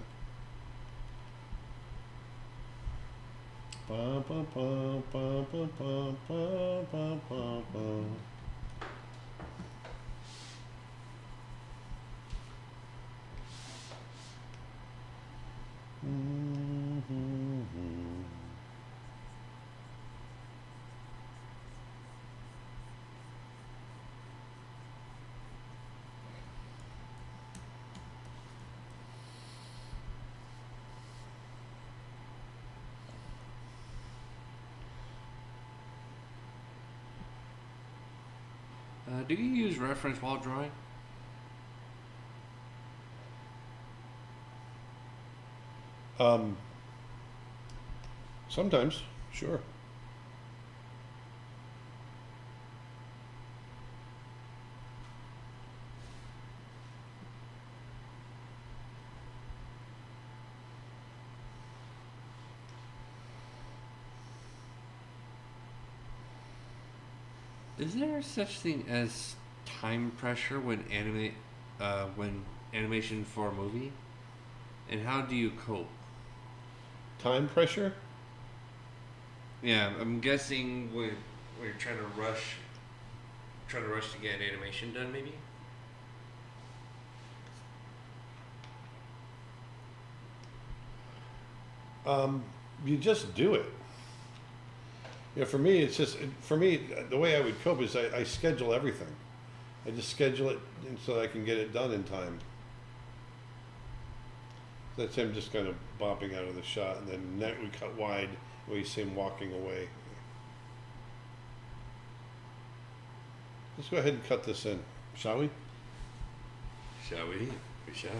Bum, bum, bum, bum, bum, bum, bum, bum, bum, bum. Do you use reference while drawing? Sometimes, sure. Is there such thing as time pressure when when animation for a movie? And how do you cope? Time pressure? Yeah, I'm guessing when you're trying to rush to get an animation done, maybe. You just do it. For me, the way I would cope is I schedule everything. I just schedule it so I can get it done in time. That's him just kind of bopping out of the shot, and then we cut wide, and we see him walking away. Let's go ahead and cut this in, shall we? Shall we? We shall.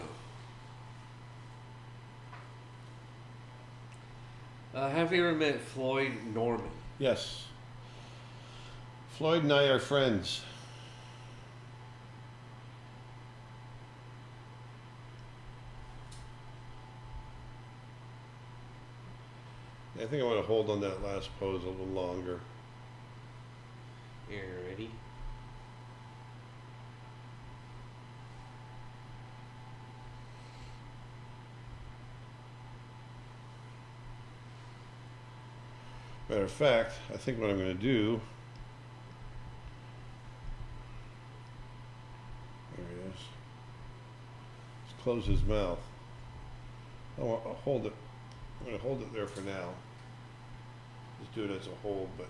Have you ever met Floyd Norman? Yes. Floyd and I are friends. I think I want to hold on that last pose a little longer. You're ready? Matter of fact, I think what I'm going to do. There he is. Let's close his mouth. I'll hold it. I'm going to hold it there for now. Just do it as a hold, but.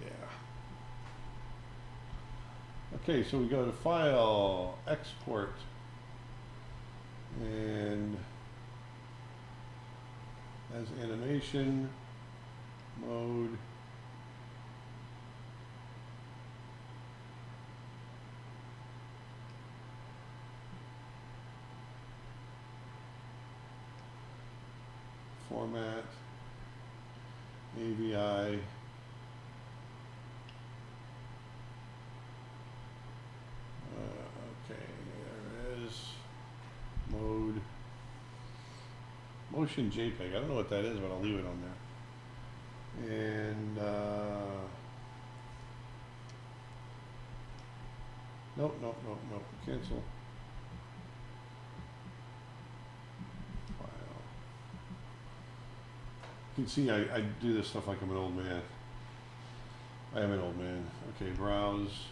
Yeah. Okay, so we go to File, Export. And as animation mode, format, AVI, okay, there it is. Mode, motion JPEG. I don't know what that is, but I'll leave it on there. And nope. Cancel. File. You can see I do this stuff like I'm an old man. I am an old man. Okay, browse.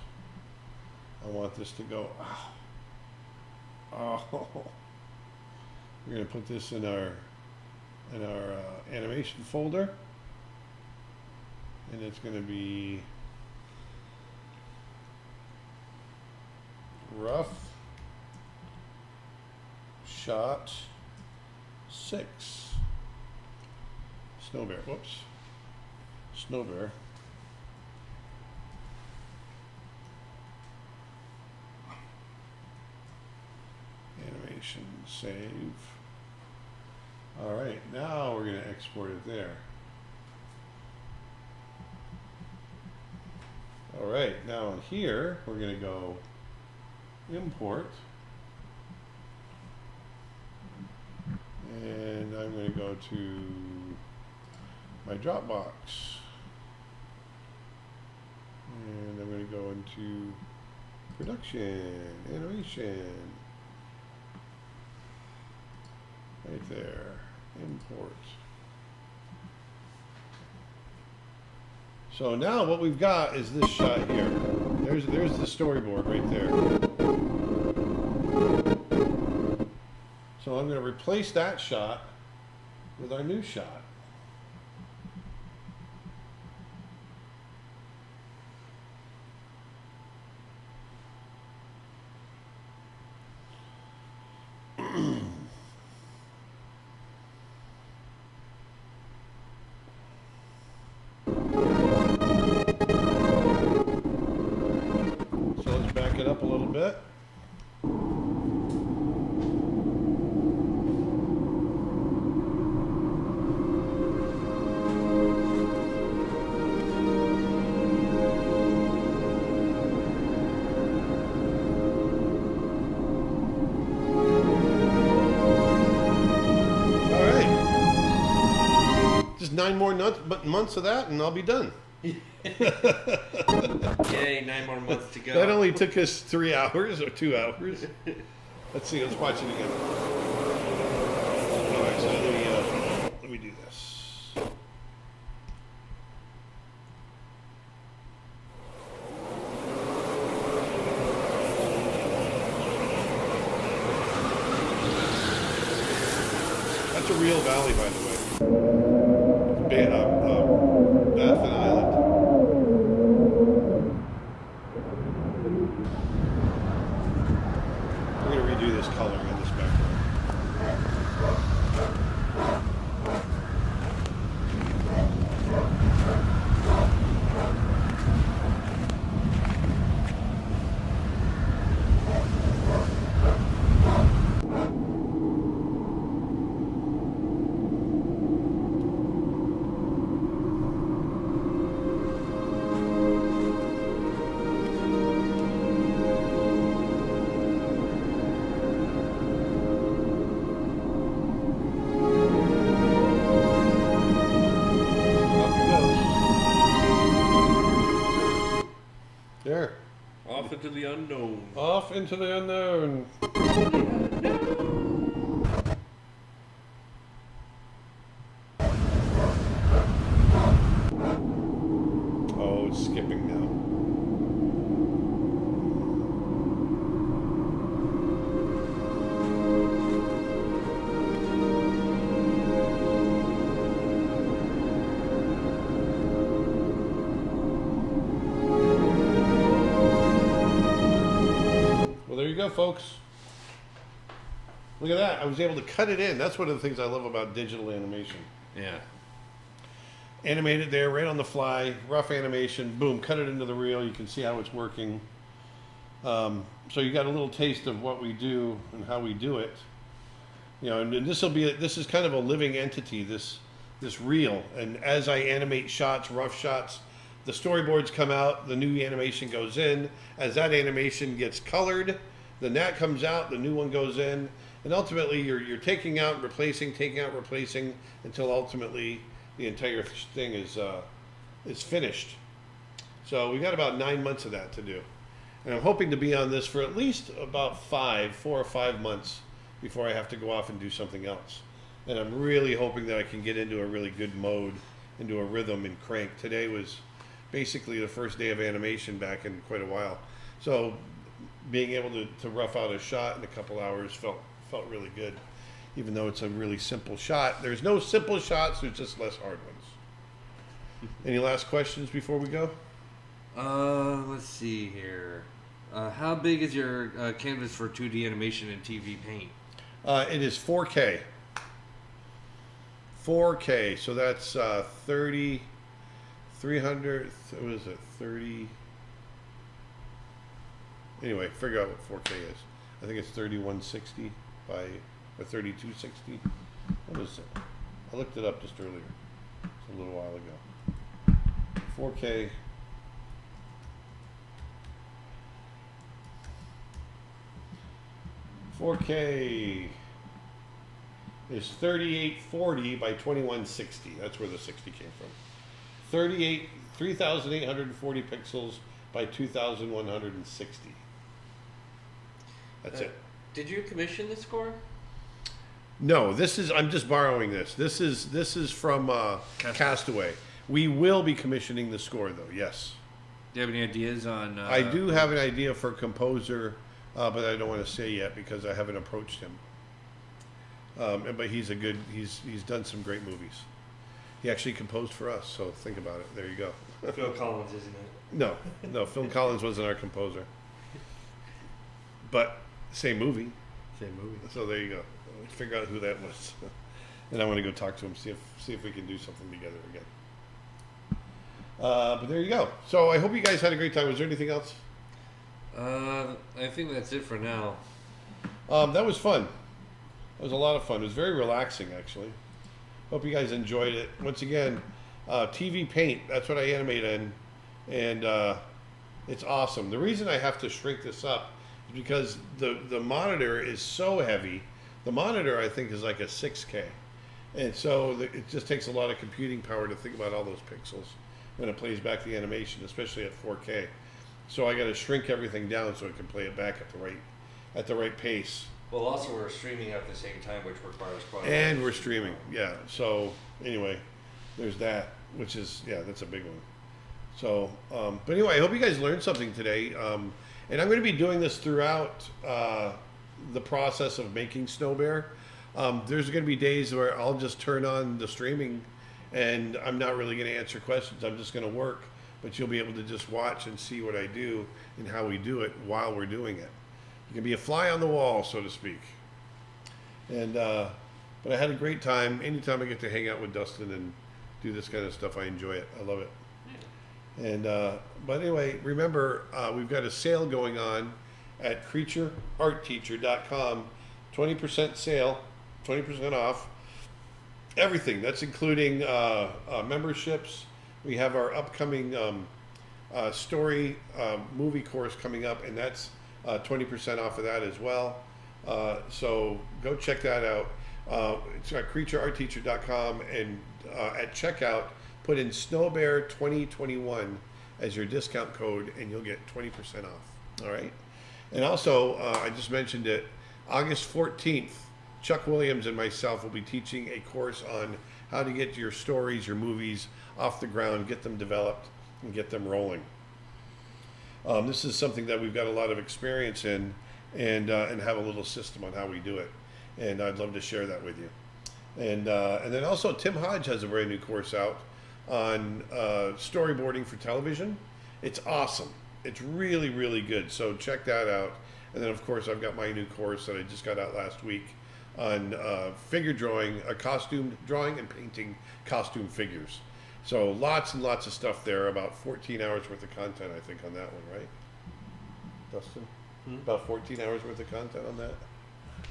I want this to go. Oh. We're going to put this in our animation folder, and it's going to be rough shot 6 snow bear. Whoops, snow bear. Animation, save. All right, now we're going to export it there. All right, now in here, we're going to go import. And I'm going to go to my Dropbox. And I'm going to go into production, animation. Right there, import. So now what we've got is this shot here. There's the storyboard right there. So I'm going to replace that shot with our new shot. It up a little bit. All right. Just 9 more months of that and I'll be done. Yay, 9 more months to go. That only took us 3 hours or 2 hours. Let's see. Let's watch it again. All right, so let me do this. That's a real valley, by the way. Baffin Island. We're going to redo this coloring in this background. Off it goes. There. Off into the unknown. Off into the unknown. Oh, it's skipping now. Well, there you go, folks. Look at that. I was able to cut it in. That's one of the things I love about digital animation. Yeah. Animated there, right on the fly, rough animation, boom, cut it into the reel. You can see how it's working. So you got a little taste of what we do and how we do it. You know, and this is kind of a living entity, this reel. And as I animate shots, rough shots, the storyboards come out, the new animation goes in. As that animation gets colored, then that comes out, the new one goes in, and ultimately you're taking out, replacing, until ultimately the entire thing is finished. So we got about 9 months of that to do, and I'm hoping to be on this for at least about 4 or 5 months before I have to go off and do something else. And I'm really hoping that I can get into a really good mode, into a rhythm and crank. Today was basically the first day of animation back in quite a while. So being able to rough out a shot in a couple hours felt really good, even though it's a really simple shot. There's no simple shots, there's just less hard ones. Any last questions before we go? Let's see here. How big is your canvas for 2D animation and TV paint? It is 4K. 4K, so that's 30, 300, what is it, 30? Anyway, figure out what 4K is. I think it's 3160 by, or 3260. What is it? I looked it up just earlier. It's a little while ago. 4K. Is 3840 by 2160. That's where the 60 came from. 3,840 pixels by 2,160. That's it. Did you commission the score? No, I'm just borrowing this. This is from Castaway. We will be commissioning the score though. Yes. Do you have any ideas on? I do have an idea for a composer, but I don't want to say yet because I haven't approached him. But he's done some great movies. He actually composed for us, so think about it. There you go. Phil Collins, isn't it? No, Phil Collins wasn't our composer. But same movie. Same movie. So there you go. Figure out who that was. And I want to go talk to him, see if we can do something together again. But there you go. So I hope you guys had a great time. Was there anything else? I think that's it for now. That was fun. It was a lot of fun. It was very relaxing, actually. Hope you guys enjoyed it. Once again, TV Paint, that's what I animate in. And it's awesome. The reason I have to shrink this up is because the monitor is so heavy. The monitor, I think, is like a 6K. And so it just takes a lot of computing power to think about all those pixels. when it plays back the animation, especially at 4K. So I got to shrink everything down so it can play it back at the right pace. Well, also we're streaming at the same time, which requires quite. And we're streaming, yeah. So anyway, there's that, which is that's a big one. So, but anyway, I hope you guys learned something today. And I'm going to be doing this throughout the process of making Snow Bear. There's going to be days where I'll just turn on the streaming, and I'm not really going to answer questions. I'm just going to work, but you'll be able to just watch and see what I do and how we do it while we're doing it. You can be a fly on the wall, so to speak. And but I had a great time. Anytime I get to hang out with Dustin and do this kind of stuff, I enjoy it. I love it. And but anyway, remember we've got a sale going on at creatureartteacher.com. 20% sale, 20% off. Everything. That's including memberships. We have our upcoming story movie course coming up, and that's 20% off of that as well. So go check that out. It's at creatureartteacher.com, and at checkout, put in Snowbear 2021 as your discount code, and you'll get 20% off. All right. And also, I just mentioned it, August 14th, Chuck Williams and myself will be teaching a course on how to get your stories, your movies off the ground, get them developed, and get them rolling. This is something that we've got a lot of experience in, and have a little system on how we do it. And I'd love to share that with you. And then also Tim Hodge has a brand new course out on storyboarding for television. It's awesome. It's really, really good. So check that out. And then, of course, I've got my new course that I just got out last week on figure drawing, costume drawing and painting costume figures. So lots and lots of stuff there, about 14 hours worth of content, I think, on that one, right? Dustin? About 14 hours worth of content on that,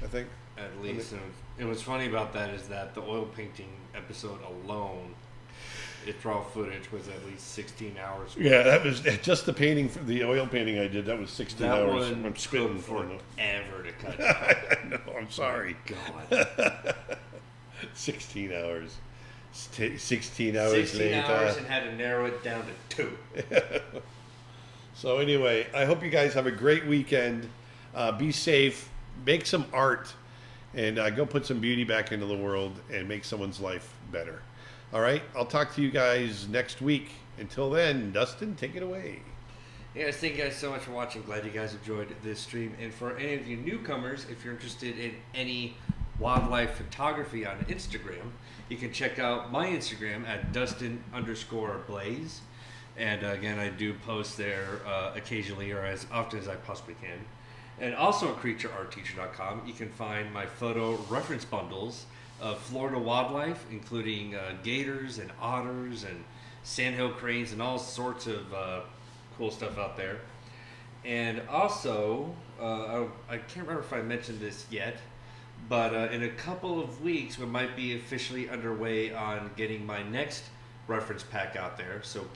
I think. At least. And what's funny about that is that the oil painting episode alone, its raw footage was at least 16 hours. Yeah, that was just the painting, for the oil painting I did. That was 16 that hours. One I'm spitting forever to cut. I know. I'm sorry. God. 16 hours. 16 hours 16 later. hours and had to narrow it down to 2. So anyway, I hope you guys have a great weekend. Be safe. Make some art. And go put some beauty back into the world and make someone's life better. All right? I'll talk to you guys next week. Until then, Dustin, take it away. Yes, thank you guys so much for watching. Glad you guys enjoyed this stream. And for any of you newcomers, if you're interested in any wildlife photography on Instagram, you can check out my Instagram at Dustin_Blaze. And again, I do post there occasionally, or as often as I possibly can. And also at creatureartteacher.com, you can find my photo reference bundles of Florida wildlife, including gators and otters and sandhill cranes and all sorts of cool stuff out there. And also, I can't remember if I mentioned this yet, but in a couple of weeks, we might be officially underway on getting my next reference pack out there. So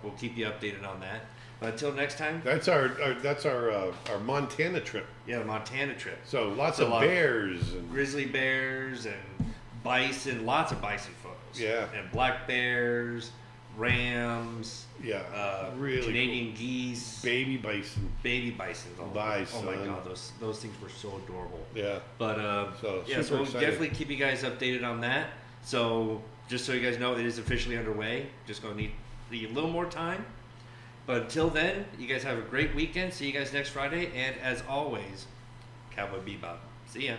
we'll keep you updated on that. But until next time. That's our Montana trip. Yeah, the Montana trip. So lots of bears and grizzly bears and bison, lots of bison photos. Yeah. And black bears, rams. Yeah. Really Canadian cool. geese. Baby bison. Baby bison. Oh my god, those things were so adorable. Yeah. But so we'll definitely keep you guys updated on that. So just so you guys know, it is officially underway. Just gonna need a little more time. But until then, you guys have a great weekend. See you guys next Friday. And as always, Cowboy Bebop. See ya.